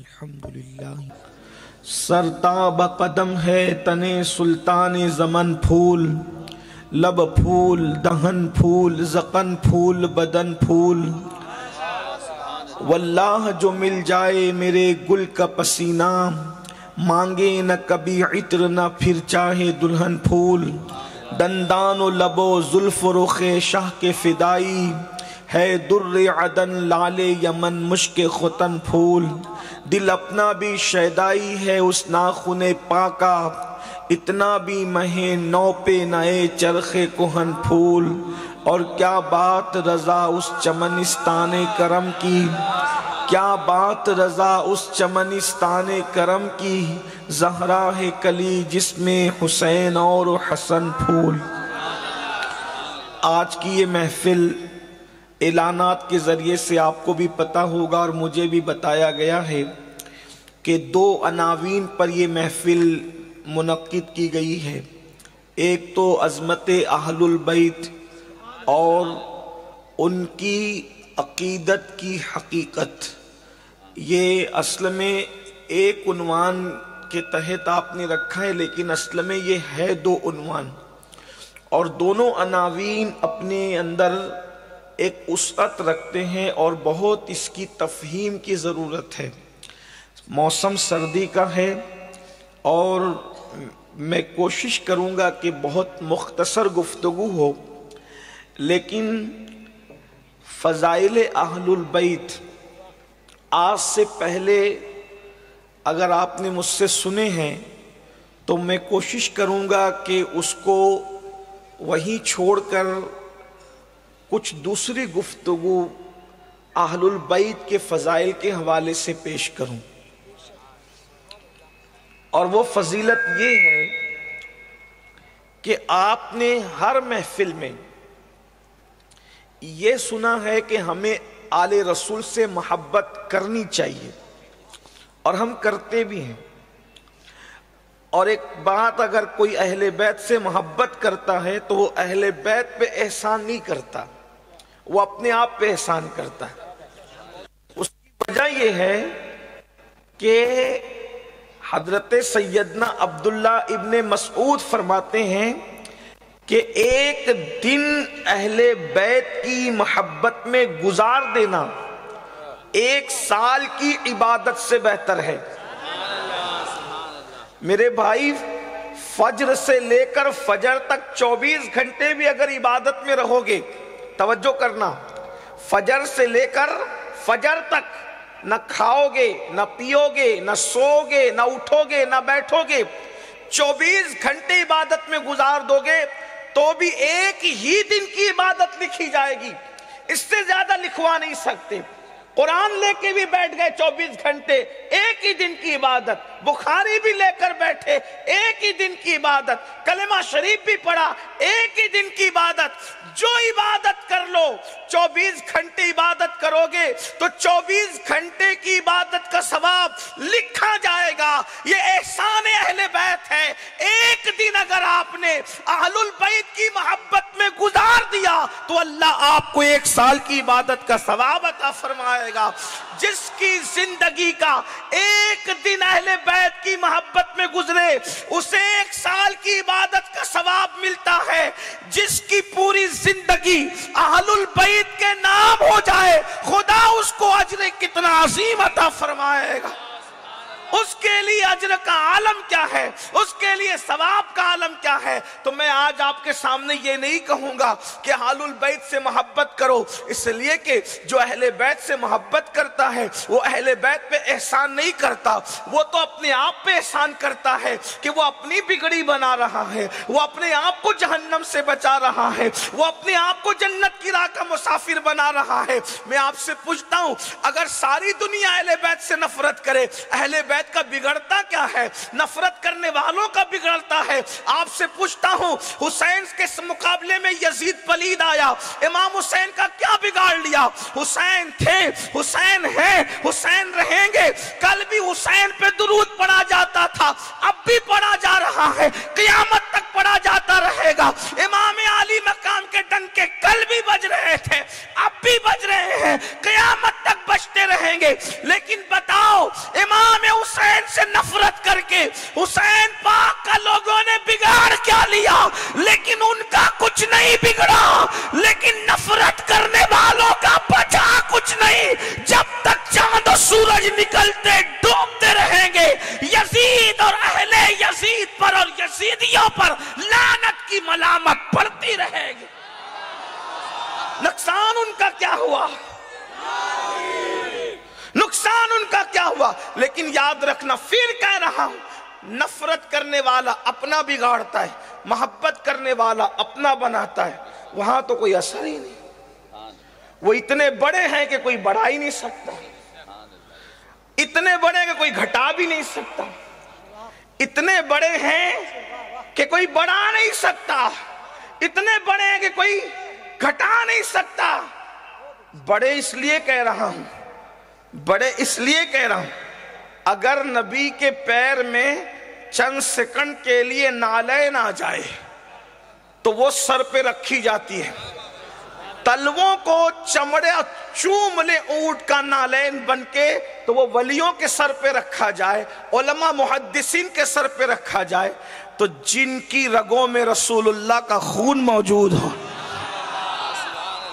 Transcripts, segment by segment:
الحمدللہ سرتاب قدم ہے تنے سلطان زمن پھول، لب پھول دہن پھول زقن پھول بدن پھول، واللہ جو مل جائے میرے گل کا پسینہ، مانگے نہ کبھی عطر نہ پھر چاہے دلہن پھول، دندان و لب و زلف و رخ شاہ کے فدائی، ہے در عدن لال یمن مشک ختن پھول، دل اپنا بھی شیدائی ہے اس ناخن پاکا، اتنا بھی مہے نو پہ نئے چرخ کہن پھول، اور کیا بات رضا اس چمنستان کرم کی، کیا بات رضا اس چمنستان کرم کی، زہرا ہے کلی جس میں حسین اور حسن پھول۔ آج کی یہ محفل اعلانات کے ذریعے سے آپ کو بھی پتہ ہوگا اور مجھے بھی بتایا گیا ہے کہ دو عناوین پر یہ محفل منعقد کی گئی ہے، ایک تو عظمت اہل البیت اور ان کی عقیدت کی حقیقت، یہ اصل میں ایک عنوان کے تحت آپ نے رکھا ہے، لیکن اصل میں یہ ہے دو عنوان، اور دونوں عناوین اپنے اندر ایک وسعت رکھتے ہیں اور بہت اس کی تفہیم کی ضرورت ہے۔ موسم سردی کا ہے اور میں کوشش کروں گا کہ بہت مختصر گفتگو ہو، لیکن فضائل اہل البیت آج سے پہلے اگر آپ نے مجھ سے سنے ہیں تو میں کوشش کروں گا کہ اس کو وہیں چھوڑ کر کچھ دوسری گفتگو اہل البیت کے فضائل کے حوالے سے پیش کروں، اور وہ فضیلت یہ ہے کہ آپ نے ہر محفل میں یہ سنا ہے کہ ہمیں آل رسول سے محبت کرنی چاہیے، اور ہم کرتے بھی ہیں، اور ایک بات اگر کوئی اہل بیت سے محبت کرتا ہے تو وہ اہل بیت پہ احسان نہیں کرتا، وہ اپنے آپ پہ احسان کرتا ہے۔ اس کی وجہ یہ ہے کہ حضرت سیدنا عبداللہ ابن مسعود فرماتے ہیں کہ ایک دن اہل بیت کی محبت میں گزار دینا ایک سال کی عبادت سے بہتر ہے۔ میرے بھائی، فجر سے لے کر فجر تک 24 گھنٹے بھی اگر عبادت میں رہو گے، توجہ کرنا، فجر سے لے کر فجر تک نہ کھاؤ گے نہ پیو گے نہ سو گے نہ اٹھو گے نہ بیٹھو گے، 24 گھنٹے عبادت میں گزار دو گے تو بھی ایک ہی دن کی عبادت لکھی جائے گی، اس سے زیادہ لکھوا نہیں سکتے۔ قرآن لے کے بھی بیٹھ گئے 24 گھنٹے، ایک ہی دن کی عبادت، بخاری بھی لے کر بیٹھے، ایک ہی دن کی عبادت، کلمہ شریف بھی پڑھا، ایک ہی دن کی عبادت۔ جو عبادت کر لو، 24 گھنٹے عبادت کرو گے تو 24 گھنٹے کی عبادت کا ثواب لکھا جائے گا۔ یہ احسان اہل بیت ہے۔ ایک دن اگر آپ نے اہل البیت کی محبت میں گزار دیا تو اللہ آپ کو ایک سال کی عبادت کا ثواب عطا فرمائے گا۔ جس کی زندگی کا ایک دن اہل بیت کی محبت میں گزرے اسے ایک سال کی عبادت کا ثواب ملتا ہے۔ جس کی پوری زندگی اہل البیت کے نام ہو جائے، خدا اس کو اجر کتنا عظیم عطا فرمائے گا۔ اس کے لیے اجر کا عالم کیا ہے، اس کے لیے ثواب کا عالم کیا ہے۔ تو میں آج آپ کے سامنے یہ نہیں کہوں گا کہ اہل البیت سے محبت کرو، اس لیے کہ جو اہل بیت سے محبت کرتا ہے وہ اہل بیت پہ احسان نہیں کرتا، وہ تو اپنے آپ پہ احسان کرتا ہے کہ وہ اپنی بگڑی بنا رہا ہے، وہ اپنے آپ کو جہنم سے بچا رہا ہے، وہ اپنے آپ کو جنت کی راہ کا مسافر بنا رہا ہے۔ میں آپ سے پوچھتا ہوں، اگر ساری دنیا اہل بیت سے نفرت کرے، اہل بیت کا بگڑتا کیا ہے؟ نفرت کرنے والوں کا بگڑتا ہے۔ آپ سے پوچھتا ہوں، حسین کے مقابلے میں یزید پلید آیا، امام حسین کا کیا بگاڑ لیا؟ حسین تھے، حسین ہیں، حسین رہیں گے۔ کل بھی حسین پہ درود پڑھا جاتا تھا، اب بھی پڑھا جا رہا ہے، قیامت تک پڑھا جاتا رہے گا۔ امام علی مقام کے ڈنکے کل بھی بج رہے تھے، اب بھی بج رہے ہیں، قیامت تک بجتے رہیں گے۔ لیکن بتاؤ، امام سورج نکلتے ڈوبتے رہیں گے، یزید اور اہل یزید پر اور یزیدیوں پر لعنت کی ملامت پڑتی رہے گی۔ نقصان ان کا کیا ہوا؟ نقصان ان کا کیا ہوا؟ لیکن یاد رکھنا، پھر کہہ رہا ہوں، نفرت کرنے والا اپنا بگاڑتا ہے، محبت کرنے والا اپنا بناتا ہے، وہاں تو کوئی اثر ہی نہیں۔ وہ اتنے بڑے ہیں کہ کوئی بڑھا ہی نہیں سکتا، اتنے بڑے ہیں کہ کوئی گھٹا بھی نہیں سکتا، اتنے بڑے ہیں کہ کوئی بڑھا نہیں سکتا، اتنے بڑے ہیں کہ کوئی گھٹا نہیں سکتا۔ بڑے اس لیے کہہ رہا ہوں، بڑے اس لیے کہہ رہا ہوں، اگر نبی کے پیر میں چند سیکنڈ کے لیے نالین آ جائے تو وہ سر پہ رکھی جاتی ہے، تلووں کو چمڑے چوم لے اونٹ کا نالین بن کے تو وہ ولیوں کے سر پہ رکھا جائے، علماء محدثین کے سر پہ رکھا جائے، تو جن کی رگوں میں رسول اللہ کا خون موجود ہو،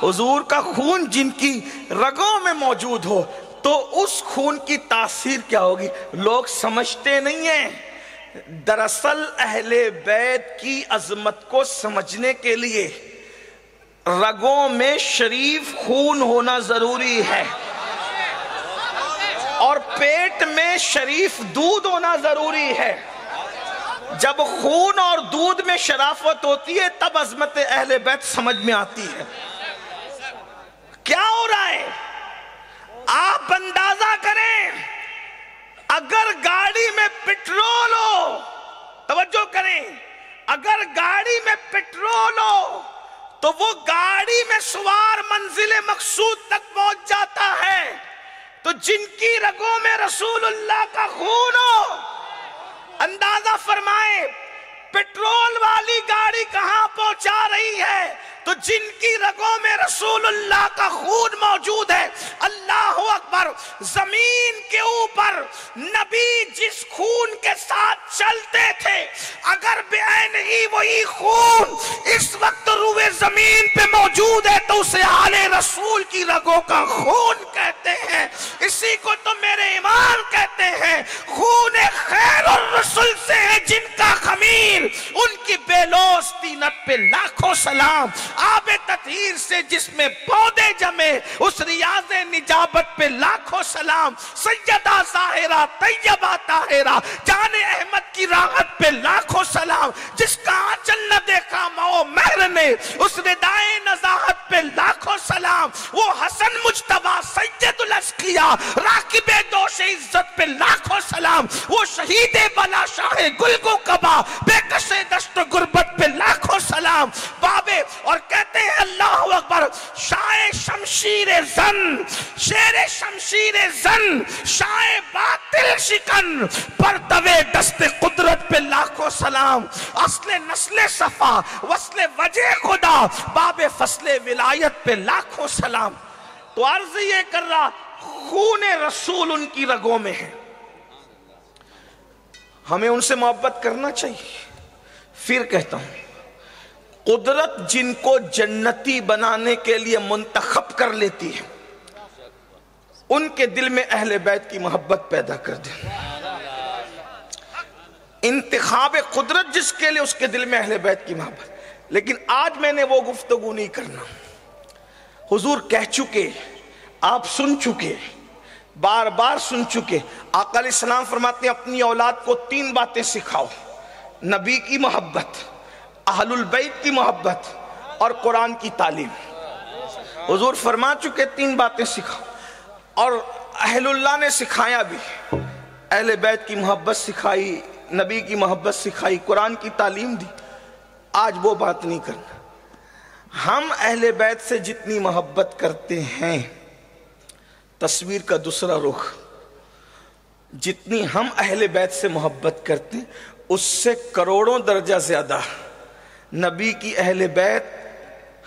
حضور کا خون جن کی رگوں میں موجود ہو، تو اس خون کی تاثیر کیا ہوگی؟ لوگ سمجھتے نہیں ہیں۔ دراصل اہل بیت کی عظمت کو سمجھنے کے لیے رگوں میں شریف خون ہونا ضروری ہے، اور پیٹ میں شریف دودھ ہونا ضروری ہے۔ جب خون اور دودھ میں شرافت ہوتی ہے تب عظمت اہل بیت سمجھ میں آتی ہے۔ کیا ہو رہا ہے؟ آپ اندازہ کریں، اگر گاڑی میں پٹرول ہو، توجہ کریں، اگر گاڑی میں پٹرول ہو تو وہ گاڑی میں سوار منزل مقصود تک پہنچ جاتا ہے، تو جن کی رگوں میں رسول اللہ کا خون ہو، اندازہ فرمائیں پٹرول والی گاڑی کہاں پہنچا رہی ہے؟ تو جن کی رگوں میں رسول اللہ کا خون موجود ہے۔ اللہ اکبر! زمین کے اوپر نبی جس خون کے ساتھ چلتے تھے، اگر بعین ہی وہی خون اس وقت روئے زمین پہ موجود ہے تو اسے آل رسول کی رگوں کا خون کہتے ہیں۔ اسی کو تو میرے امام کہتے ہیں، خون خیر الرسل سے ہے جن کا خمیر، ان کی بیلوس طینت پہ لاکھوں سلام۔ آب تطہیر سے جس میں پودے جمے، اس ریاض نجابت پہ لاکھوں سلام۔ سیدہ ظاہرہ طیبہ طاہرہ جان احمد کی راحت پہ لاکھوں سلام۔ جس کا آنچل نہ دیکھا ماؤ مہر نے، اس ردائے نزاہت پہ لاکھوں سلام۔ وہ حسن مجتبیٰ سید الاشقیاء راکب دوش عزت پہ لاکھوں سلام۔ وہ شہید بلا شاہ گلگو کبا بے کش دشت غربت پہ لاکھوں سلام۔ بابے اور کہتے ہیں اللہ اکبر، شاہ شمشیر زن، شیر شمشیر زن، شاہ باطل شکن، پرتوے دست قدرت پہ لاکھوں سلام۔ اصل نسل صفا وصل وجہ خدا، باب فصل ولایت پہ لاکھوں سلام۔ تو عرض یہ کر رہا، خون رسول ان کی رگوں میں ہے، ہمیں ان سے محبت کرنا چاہیے۔ پھر کہتا ہوں، قدرت جن کو جنتی بنانے کے لیے منتخب کر لیتی ہے، ان کے دل میں اہل بیت کی محبت پیدا کر دے۔ انتخاب قدرت جس کے لیے، اس کے دل میں اہل بیت کی محبت۔ لیکن آج میں نے وہ گفتگو نہیں کرنا، حضور کہہ چکے، آپ سن چکے، بار بار سن چکے۔ آقا علیہ السلام فرماتے ہیں اپنی اولاد کو 3 باتیں سکھاؤ، نبی کی محبت، اہل البیت کی محبت اور قرآن کی تعلیم۔ حضور فرما چکے 3 باتیں سکھاؤ، اور اہل اللہ نے سکھایا بھی، اہل بیت کی محبت سکھائی، نبی کی محبت سکھائی، قرآن کی تعلیم دی۔ آج وہ بات نہیں کرنا۔ ہم اہل بیت سے جتنی محبت کرتے ہیں، تصویر کا دوسرا رخ، جتنی ہم اہل بیت سے محبت کرتے ہیں اس سے کروڑوں درجہ زیادہ نبی کی اہل بیت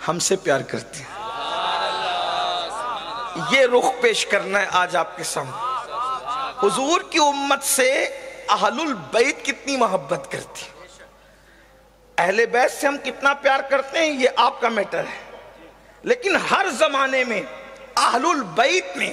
ہم سے پیار کرتے ہیں۔ یہ رخ پیش کرنا ہے آج آپ کے سامنے۔ حضور کی امت سے اہل البیت کتنی محبت کرتی ہے، اہل بیت سے ہم کتنا پیار کرتے ہیں، یہ آپ کا میٹر ہے۔ لیکن ہر زمانے میں اہل البیت میں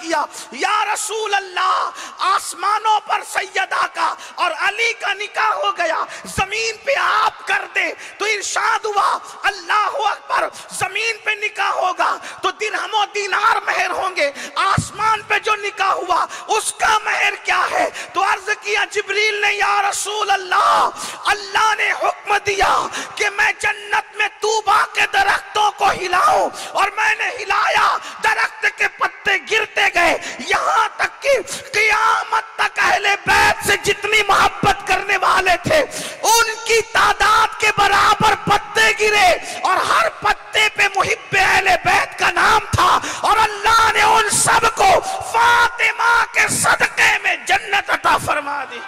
کیا یا رسول اللہ آسمانوں پر سیدہ کا اور علی کا نکاح ہو گیا، زمین پہ آپ کر دے۔ تو ارشاد ہوا اللہ اکبر، زمین پہ نکاح ہوگا تو درہم و دینار مہر ہوں گے، آسمان پہ جو نکاح ہوا اس کا مہر کیا ہے؟ تو عرض کیا جبریل نے یا رسول اللہ، اللہ نے حکم دیا کہ میں جنت میں طوبا کے درختوں کو ہلاؤں، اور میں نے ہلایا، درخت کے پتے گرتے گئے، یہاں تک کہ قیامت تک اہل بیت سے جتنی محبت کرنے والے تھے ان کی تعداد کے برابر پتے گرے، اور ہر پتے پہ محب اہل بیت کا نام تھا، اور اللہ نے ان سب کو فاطمہ کے صدقے میں جنت عطا فرما دی۔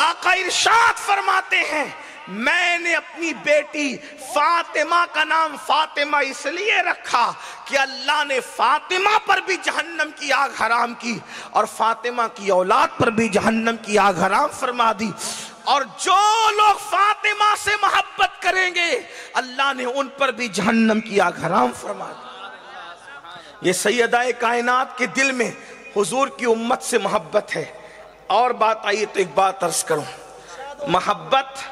آقا ارشاد فرماتے ہیں میں نے اپنی بیٹی فاطمہ کا نام فاطمہ اس لیے رکھا کہ اللہ نے فاطمہ پر بھی جہنم کی آگ حرام کی اور فاطمہ کی اولاد پر بھی جہنم کی آگ حرام فرما دی، اور جو لوگ فاطمہ سے محبت کریں گے اللہ نے ان پر بھی جہنم کی آگ حرام فرما دی۔ یہ سیدہ کائنات کے دل میں حضور کی امت سے محبت ہے۔ اور بات آئیے تو ایک بات عرض کروں، محبت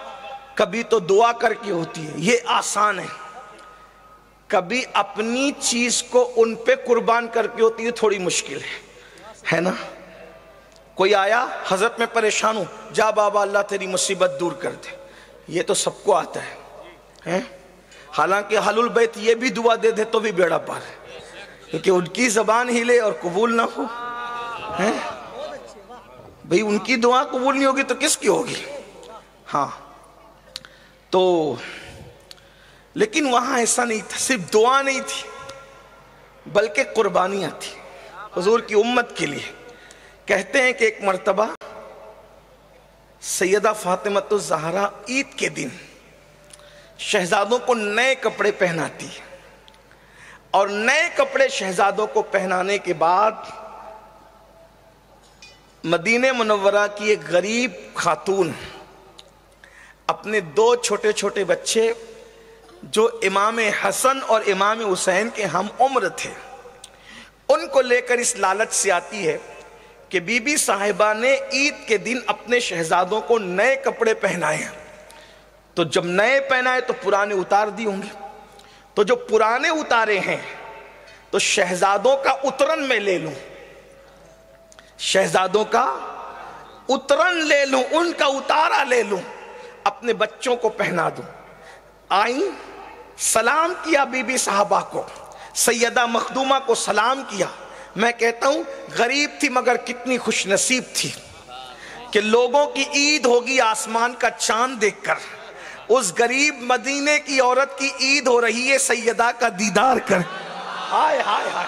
کبھی تو دعا کر کے ہوتی ہے، یہ آسان ہے، کبھی اپنی چیز کو ان پہ قربان کر کے ہوتی ہے، تھوڑی مشکل ہے نا؟ کوئی آیا حضرت میں پریشان ہوں، جا بابا اللہ تیری مصیبت دور کر دے، یہ تو سب کو آتا ہے، حالانکہ اہل البیت یہ بھی دعا دے دے تو بھی بیڑا پار ہے، کیونکہ ان کی زبان ہلے اور قبول نہ ہو، بھئی ان کی دعا قبول نہیں ہوگی تو کس کی ہوگی؟ ہاں تو لیکن وہاں ایسا نہیں تھا، صرف دعا نہیں تھی بلکہ قربانیاں تھی حضور کی امت کے لیے۔ کہتے ہیں کہ ایک مرتبہ سیدہ فاطمہ الزہرا عید کے دن شہزادوں کو نئے کپڑے پہناتی، اور نئے کپڑے شہزادوں کو پہنانے کے بعد مدینہ منورہ کی ایک غریب خاتون اپنے دو چھوٹے چھوٹے بچے جو امام حسن اور امام حسین کے ہم عمر تھے ان کو لے کر اس لالچ سے آتی ہے کہ بی بی صاحبہ نے عید کے دن اپنے شہزادوں کو نئے کپڑے پہنائے ہیں، تو جب نئے پہنائے تو پرانے اتار دی ہوں گے، تو جو پرانے اتارے ہیں تو شہزادوں کا اترن میں لے لوں، شہزادوں کا اترن لے لوں، ان کا اتارا لے لوں، اپنے بچوں کو پہنا دوں۔ آئیں سلام کیا بی بی صاحبہ کو، سیدہ مخدومہ کو سلام کیا۔ میں کہتا ہوں غریب تھی مگر کتنی خوش نصیب تھی کہ لوگوں کی عید ہوگی آسمان کا چاند دیکھ کر، اس غریب مدینے کی عورت کی عید ہو رہی ہے سیدہ کا دیدار کر۔ ہائے ہائے ہائے،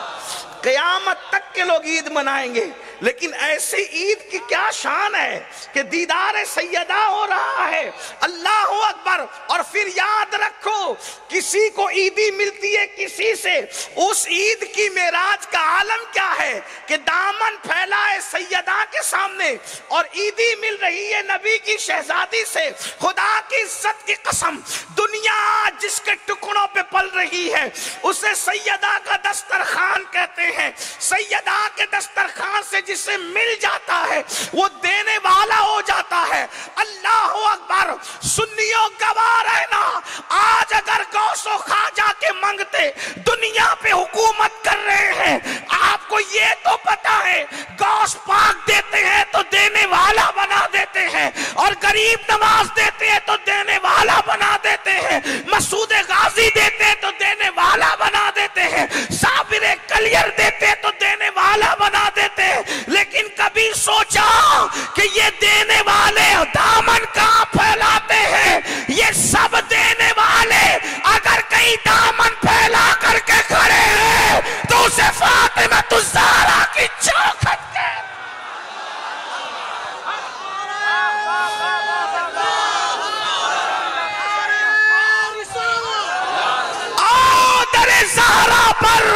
قیامت تک کے لوگ عید منائیں گے، لیکن ایسی عید کی کیا شان ہے کہ دیدار سیدہ ہو رہا ہے۔ اللہ اکبر۔ اور پھر یاد رکھو کسی کو عیدی ملتی ہے کسی سے، اس عید کی معراج کا عالم کیا ہے کہ دامن پھیلا ہے سیدہ کے سامنے اور عیدی مل رہی ہے نبی کی شہزادی سے۔ خدا کی عزت کی قسم، دنیا جس کے ٹکڑوں پہ پل رہی ہے اسے سیدہ کا دسترخوان کہتے ہیں۔ سیدہ کے دسترخوان سے جسے مل جاتا ہے وہ دینے والا ہو جاتا ہے۔ اللہ اکبر۔ سنیوں گواہ رہنا، آج اگر غوث و خواجہ کے منگتے دنیا پہ حکومت کر رہے ہیں، آپ کو یہ تو پتا ہے غوث پاک دیتے ہیں تو دینے والا بنا دیتے ہیں، اور غریب نواز دیتے ہیں تو دینے والا بنا دیتے ہیں، مسعود غازی دیتے ہیں تو دینے والا بنا دیتے ہیں، صابر کلیر دیتے ہیں تو دینے والا بنا دیتے ہیں۔ لیکن کبھی سوچا کہ یہ دینے والے دامن کہاں پھیلاتے ہیں؟ یہ سب دینے والے اگر کہیں دامن پھیلا کر کے کھڑے ہیں تو اسے فاطمہ الزہرا کی چوکھٹ کے آؤ در زہرا پر،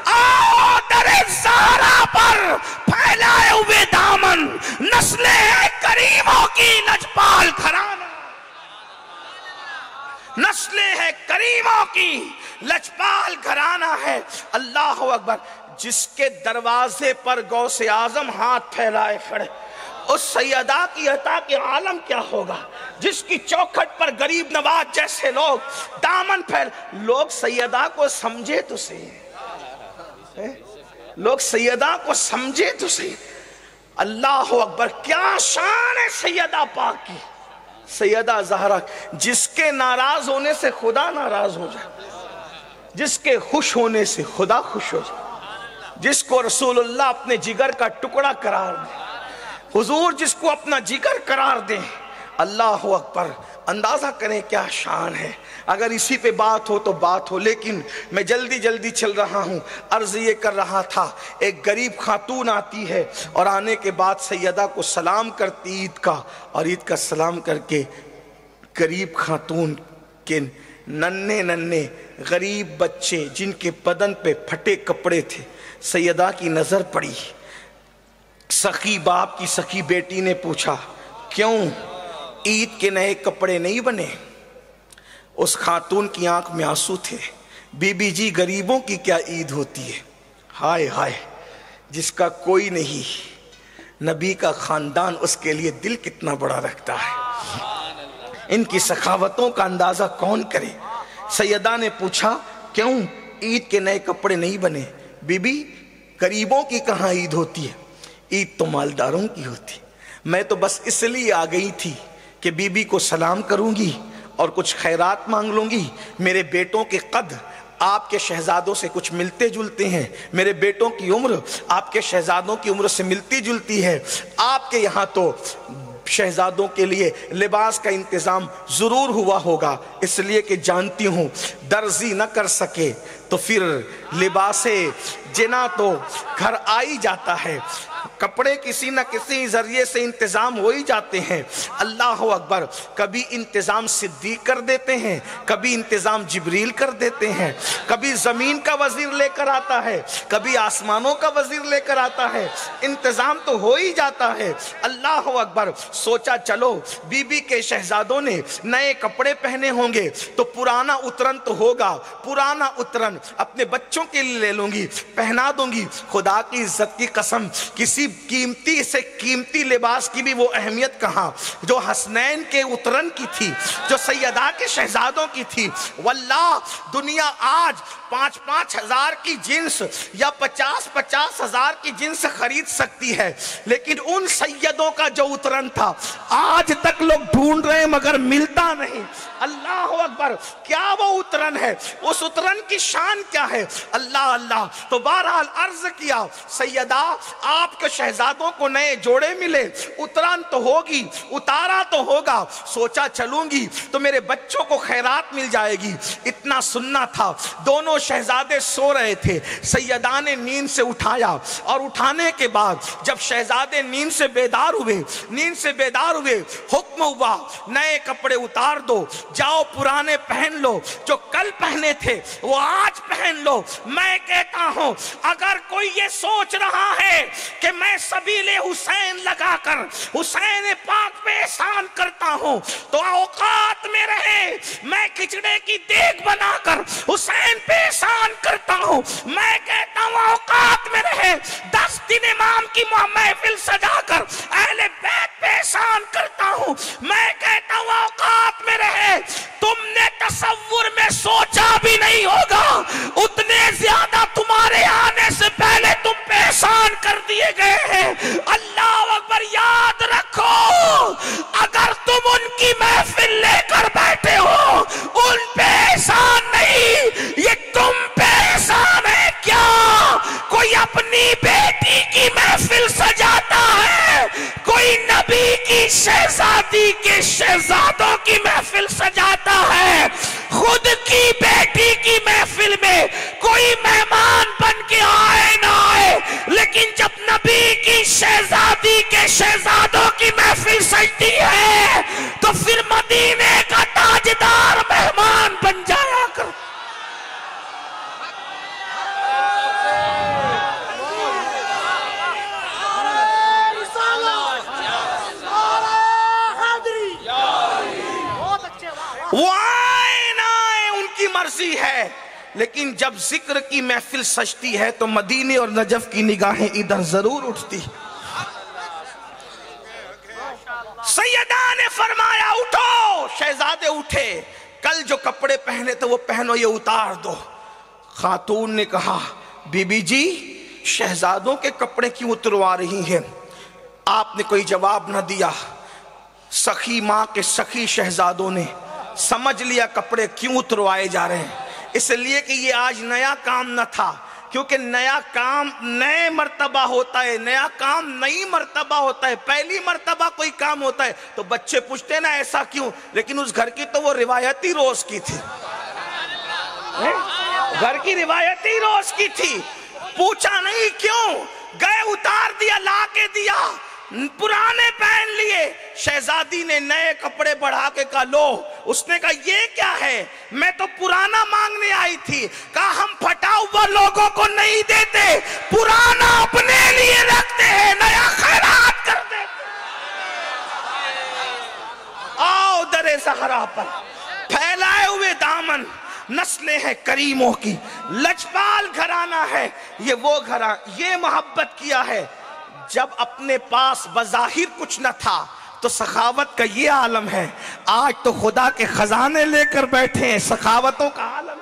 آؤ در زہرا پر پھیلائے ہوئے دامن، نسلیں کریموں کی لجپال گھرانہ، نسلیں ہیں کریموں کی لجپال اقبال گھرانہ ہے، اللہ اکبر، جس کے دروازے پر غوث اعظم ہاتھ پھیلائے کھڑے، اس سیدہ کی عطا کے عالم کیا ہوگا؟ جس کی چوکھٹ پر غریب نواز جیسے لوگ دامن پھیل، لوگ سیدہ کو سمجھے تو صحیح، لوگ سیدہ کو سمجھے تو صحیح۔ اللہ اکبر، کیا شان ہے سیدہ پاک کی، سیدہ زہرا، جس کے ناراض ہونے سے خدا ناراض ہو جائے، جس کے خوش ہونے سے خدا خوش ہو جائے، جس کو رسول اللہ اپنے جگر کا ٹکڑا قرار دے، حضور جس کو اپنا جگر قرار دیں، اللہ اکبر، اندازہ کریں کیا شان ہے۔ اگر اسی پہ بات ہو تو بات ہو، لیکن میں جلدی چل رہا ہوں۔ عرض یہ کر رہا تھا، ایک غریب خاتون آتی ہے اور آنے کے بعد سیدہ کو سلام کرتی عید کا، اور عید کا سلام کر کے غریب خاتون کے ننھے غریب بچے جن کے بدن پہ پھٹے کپڑے تھے، سیدہ کی نظر پڑی۔ سخی باپ کی سخی بیٹی نے پوچھا، کیوں عید کے نئے کپڑے نہیں بنے؟ اس خاتون کی آنکھ میں آنسو تھے۔ بی بی جی، غریبوں کی کیا عید ہوتی ہے؟ ہائے ہائے، جس کا کوئی نہیں نبی کا خاندان، اس کے لیے دل کتنا بڑا رکھتا ہے۔ ان کی سخاوتوں کا اندازہ کون کرے۔ سیدہ نے پوچھا، کیوں عید کے نئے کپڑے نہیں بنے؟ بی بی، غریبوں کی کہاں عید ہوتی ہے، عید تو مالداروں کی ہوتی۔ میں تو بس اس لیے آ گئی تھی کہ بی بی کو سلام کروں گی اور کچھ خیرات مانگ لوں گی۔ میرے بیٹوں کے قد آپ کے شہزادوں سے کچھ ملتے جلتے ہیں، میرے بیٹوں کی عمر آپ کے شہزادوں کی عمر سے ملتی جلتی ہے۔ آپ کے یہاں تو شہزادوں کے لیے لباس کا انتظام ضرور ہوا ہوگا، اس لیے کہ جانتی ہوں درزی نہ کر سکے تو پھر لباس جنا تو گھر آئی جاتا ہے، کپڑے کسی نہ کسی ذریعے سے انتظام ہو ہی جاتے ہیں۔ اللہ اکبر، کبھی انتظام صدیق کر دیتے ہیں، کبھی انتظام جبریل کر دیتے ہیں، کبھی زمین کا وزیر لے کر آتا ہے، کبھی آسمانوں کا وزیر لے کر آتا ہے، انتظام تو ہو ہی جاتا ہے۔ اللہ اکبر، سوچا چلو بی بی کے شہزادوں نے نئے کپڑے پہنے ہوں گے تو پرانا اترن تو ہوگا، پرانا اترن اپنے بچوں کے لیے لے لوں گی، پہنا دوں گی۔ خدا کی عزت کی قسم، کسی قیمتی سے قیمتی لباس کی بھی وہ اہمیت کہاں جو حسنین کے اترن کی تھی، جو سیدہ کے شہزادوں کی تھی۔ واللہ دنیا آج 5-5 ہزار کی جنس یا 50-50 ہزار کی جنس خرید سکتی ہے، لیکن ان سیدوں کا جو اترن تھا آج تک لوگ ڈھونڈ رہے ہیں مگر ملتا نہیں۔ اللہ اکبر، کیا وہ اترن ہے، اس اترن کی شان کیا ہے؟ اللہ تو بہرحال عرض کیا، سیدہ آپ کے شہزادوں کو نئے جوڑے ملے، اترن تو ہوگی، اتارا تو ہوگا، سوچا چلوں گی تو میرے بچوں کو خیرات مل جائے گی۔ اتنا سننا تھا، دونوں شہزادے سو رہے تھے، سیدہ نے نیند سے اٹھایا، اور اٹھانے کے بعد جب شہزادے نیند سے بیدار ہوئے حکم ہوا، نئے کپڑے اتار دو، جاؤ پرانے پہن لو، جو کل پہنے تھے وہ آج پہن لو۔ میں کہتا ہوں اگر کوئی یہ سوچ رہا ہے کہ میں سبیل حسین لگا کر حسین پاک پہ احسان کرتا ہوں تو اوقات میں رہے، میں کھچڑے کی دیگ بنا کر حسین پہ احسان کرتا ہوں۔ میں کہتا ہوں اوقات میں رہے، 10 دن امام کی محفل سجا کر اہل بیت پہ احسان کرتا ہوں۔ میں کہتا ہوں اوقات میں رہے، تم نے تصور میں سوچا بھی نہیں ہوگا اتنے زیادہ تمہارے آنے سے پہلے تم پہ احسان کر دیے گئے ہیں۔ اللہ اکبر، یاد رکھو اگر تم ان کی محفل لے کر بیٹھے ہو، ان پہ احسان نہیں، یہ تم پہ احسان ہے۔ کیا کوئی اپنی بیٹی کی محفل سجاتا ہے؟ کوئی نبی کی شہزادی کے شہزادوں کی محفل سجاتا ہے؟ خود کی بیٹی کی محفل میں کوئی مہمان بن کے لیکن جب ذکر کی محفل سجتی ہے تو مدینے اور نجف کی نگاہیں ادھر ضرور اٹھتی. سیدہ نے فرمایا اٹھو. شہزادے اٹھے. کل جو کپڑے پہنے تھے وہ پہنو، یہ اتار دو. خاتون نے کہا بی بی جی شہزادوں کے کپڑے کیوں اتروا رہی ہیں؟ آپ نے کوئی جواب نہ دیا. سخی ماں کے سخی شہزادوں نے سمجھ لیا کپڑے کیوں اتروائے جا رہے ہیں. اس لیے کہ یہ آج نیا کام نہ تھا، کیونکہ نیا کام نئے مرتبہ ہوتا ہے، نیا کام نئی مرتبہ ہوتا ہے. پہلی مرتبہ کوئی کام ہوتا ہے تو بچے پوچھتے نا ایسا کیوں، لیکن اس گھر کی تو وہ روایتی روز کی تھی، گھر کی روایتی روز کی تھی. پوچھا نہیں کیوں، گئے اتار دیا، لا کے دیا، پرانے پہن لیے. شہزادی نے نئے کپڑے بڑھا کے کہا لو. اس نے کہا یہ کیا ہے؟ میں تو پرانا مانگنے آئی تھی. کہا ہم پھٹا ہوا لوگوں کو نہیں دیتے، پرانا اپنے لیے رکھتے ہیں، نیا خیرات کر دیتے. آؤ در زہرا پر پھیلائے ہوئے دامن، نسلیں ہیں کریموں کی، لجپال گھرانہ ہے یہ، وہ گھرانہ یہ محبت کیا ہے. جب اپنے پاس بظاہر کچھ نہ تھا تو سخاوت کا یہ عالم ہے. آج تو خدا کے خزانے لے کر بیٹھے ہیں، سخاوتوں کا عالم.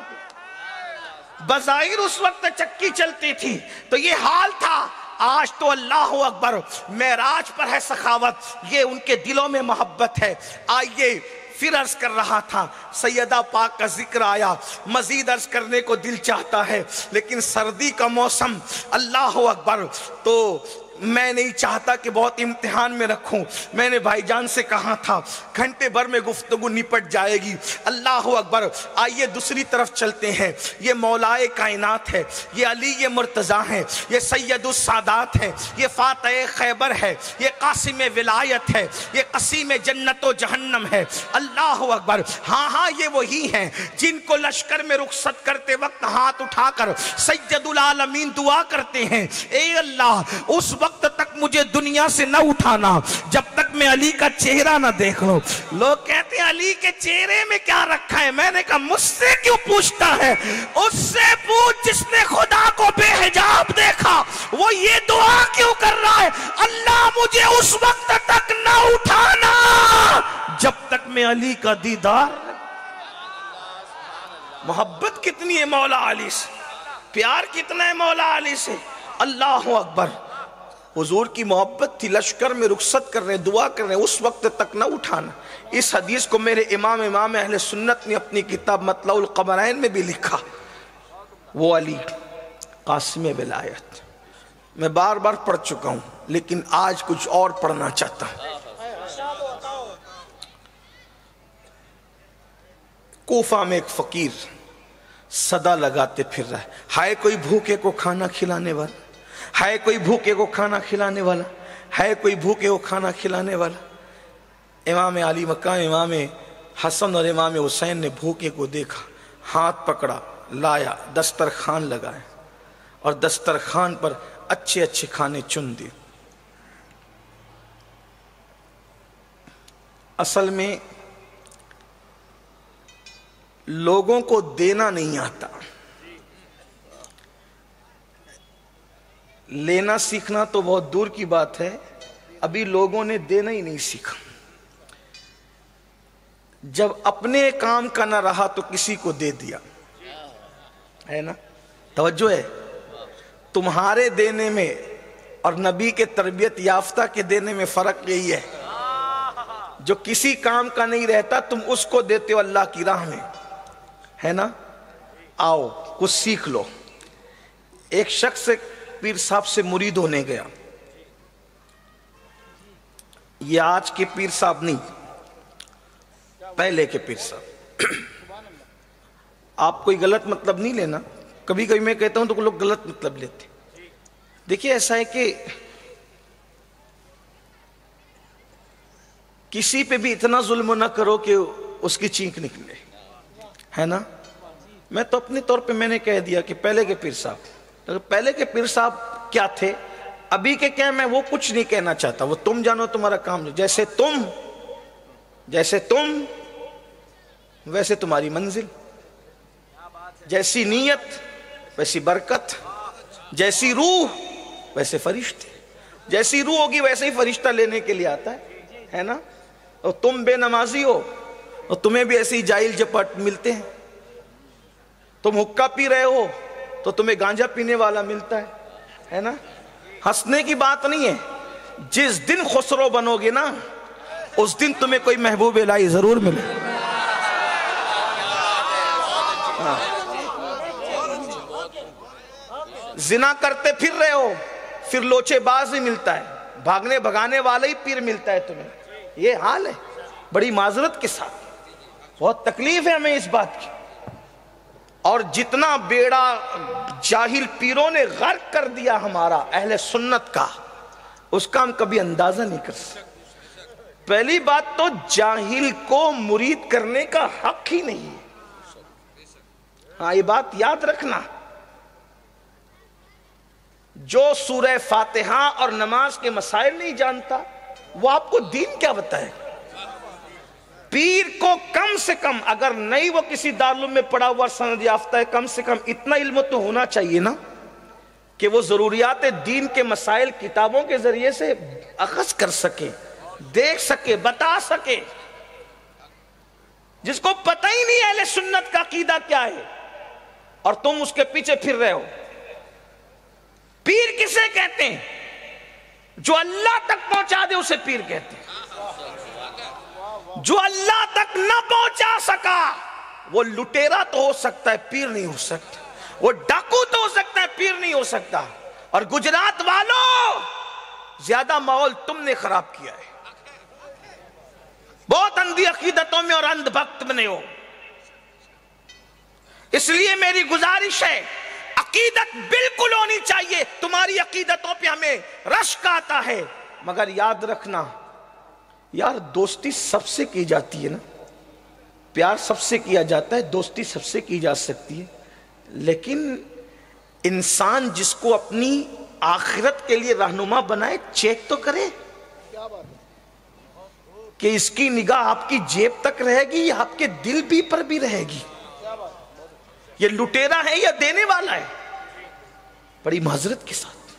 بظاہر اس وقت چکی چلتی تھی تو یہ حال تھا، آج تو اللہ اکبر معراج پر ہے سخاوت. یہ ان کے دلوں میں محبت ہے. آئیے پھر عرض کر رہا تھا، سیدہ پاک کا ذکر آیا، مزید عرض کرنے کو دل چاہتا ہے لیکن سردی کا موسم، اللہ اکبر، تو میں نہیں چاہتا کہ بہت امتحان میں رکھوں. میں نے بھائی جان سے کہا تھا گھنٹے بھر میں گفتگو نپٹ جائے گی. اللہ اکبر. آئیے دوسری طرف چلتے ہیں. یہ مولائے کائنات ہے، یہ علی مرتضیٰ ہیں، یہ سید السادات ہیں، یہ فاتح خیبر ہے، یہ قاسم ولایت ہے، یہ قسیم جنت و جہنم ہے. اللہ اکبر. ہاں یہ وہی ہیں جن کو لشکر میں رخصت کرتے وقت ہاتھ اٹھا کر سید العالمین دعا کرتے ہیں، اے اللہ اس وقت تک مجھے دنیا سے نہ اٹھانا جب تک میں علی کا چہرہ نہ دیکھ لوں. لوگ کہتے ہیں علی کے چہرے میں کیا رکھا ہے؟ میں نے کہا مجھ سے کیوں پوچھتا ہے؟ اس سے پوچھ جس نے خدا کو بے حجاب دیکھا، وہ یہ دعا کیوں کر رہا ہے؟ اللہ مجھے اس وقت تک نہ اٹھانا جب تک میں علی کا دیدار. محبت کتنی ہے مولا علی سے، پیار کتنا ہے مولا علی سے. اللہ اکبر. حضور کی محبت تھی، لشکر میں رخصت کر رہے دعا کر رہے اس وقت تک نہ اٹھانا. اس حدیث کو میرے امام اہل سنت نے اپنی کتاب مطلع القمرین میں بھی لکھا. وہ علی قاسم ولایت میں بار بار پڑھ چکا ہوں لیکن آج کچھ اور پڑھنا چاہتا ہوں. کوفہ میں ایک فقیر صدا لگاتے پھر رہا ہے، ہائے کوئی بھوکے کو کھانا کھلانے والا، ہے کوئی بھوکے کو کھانا کھلانے والا، ہے کوئی بھوکے کو کھانا کھلانے والا. امام علی مقام امام حسن اور امام حسین نے بھوکے کو دیکھا، ہاتھ پکڑا، لایا، دسترخوان لگائے اور دسترخوان پر اچھے اچھے کھانے چن دیے. اصل میں لوگوں کو دینا نہیں آتا، لینا سیکھنا تو بہت دور کی بات ہے. ابھی لوگوں نے دینا ہی نہیں سیکھا. جب اپنے کام کا نہ رہا تو کسی کو دے دیا ہے نا. توجہ ہے. تمہارے دینے میں اور نبی کے تربیت یافتہ کے دینے میں فرق یہی ہے، جو کسی کام کا نہیں رہتا تم اس کو دیتے ہو اللہ کی راہ میں، ہے نا. آؤ کچھ سیکھ لو. ایک شخص پیر صاحب سے مرید ہونے گیا. یہ آج کے پیر صاحب نہیں، پہلے کے پیر صاحب. آپ کوئی غلط مطلب نہیں لینا، کبھی کبھی میں کہتا ہوں تو لوگ غلط مطلب لیتے. دیکھیے ایسا ہے کہ کسی پہ بھی اتنا ظلم نہ کرو کہ اس کی چینک نکلے، ہے نا. میں تو اپنے طور پہ میں نے کہہ دیا کہ پہلے کے پیر صاحب، پہلے کے پیر صاحب کیا تھے، ابھی کے کیا، میں وہ کچھ نہیں کہنا چاہتا. وہ تم جانو، تمہارا کام. جیسے تم ویسے تمہاری منزل، جیسی نیت ویسی برکت، جیسی روح ویسے فرشتے، جیسی روح ہوگی ویسے ہی فرشتہ لینے کے لیے آتا ہے نا. اور تم بے نمازی ہو اور تمہیں بھی ایسے ہی جاہل جپٹ ملتے ہیں. تم حقہ پی رہے ہو تو تمہیں گانجا پینے والا ملتا ہے نا. ہنسنے کی بات نہیں ہے. جس دن خسرو بنو گے نا اس دن تمہیں کوئی محبوب الہی ضرور ملے. زنا کرتے پھر رہے ہو پھر لوچے باز ہی ملتا ہے، بھاگنے بھگانے والا ہی پیر ملتا ہے تمہیں. یہ حال ہے. بڑی معذرت کے ساتھ بہت تکلیف ہے ہمیں اس بات کی. اور جتنا بیڑا جاہل پیروں نے غرق کر دیا ہمارا اہل سنت کا، اس کا ہم کبھی اندازہ نہیں کر سکتے. پہلی بات تو جاہل کو مرید کرنے کا حق ہی نہیں ہے. ہاں یہ بات یاد رکھنا. جو سورہ فاتحہ اور نماز کے مسائل نہیں جانتا وہ آپ کو دین کیا بتائے. پیر کو کم سے کم اگر نہیں وہ کسی دارالعلوم میں پڑھا ہوا سند یافتہ ہے، کم سے کم اتنا علم تو ہونا چاہیے نا کہ وہ ضروریات دین کے مسائل کتابوں کے ذریعے سے اخذ کر سکے، دیکھ سکے، بتا سکے. جس کو پتہ ہی نہیں اہل سنت کا عقیدہ کیا ہے اور تم اس کے پیچھے پھر رہے ہو. پیر کسے کہتے ہیں؟ جو اللہ تک پہنچا دے اسے پیر کہتے ہیں. جو اللہ تک نہ پہنچا سکا وہ لٹیرا تو ہو سکتا ہے، پیر نہیں ہو سکتا. وہ ڈاکو تو ہو سکتا ہے، پیر نہیں ہو سکتا. اور گجرات والوں زیادہ ماحول تم نے خراب کیا ہے. بہت اندھی عقیدتوں میں اور اندھ بھکت بنے ہو. اس لیے میری گزارش ہے عقیدت بالکل ہونی چاہیے. تمہاری عقیدتوں پہ ہمیں رشک آتا ہے، مگر یاد رکھنا یار دوستی سب سے کی جاتی ہے نا، پیار سب سے کیا جاتا ہے، دوستی سب سے کی جا سکتی ہے. لیکن انسان جس کو اپنی آخرت کے لیے رہنما بنائے چیک تو کرے کہ اس کی نگاہ آپ کی جیب تک رہے گی یا آپ کے دل بھی پر بھی رہے گی. یہ لٹیرا ہے یا دینے والا ہے. بڑی معذرت کے ساتھ،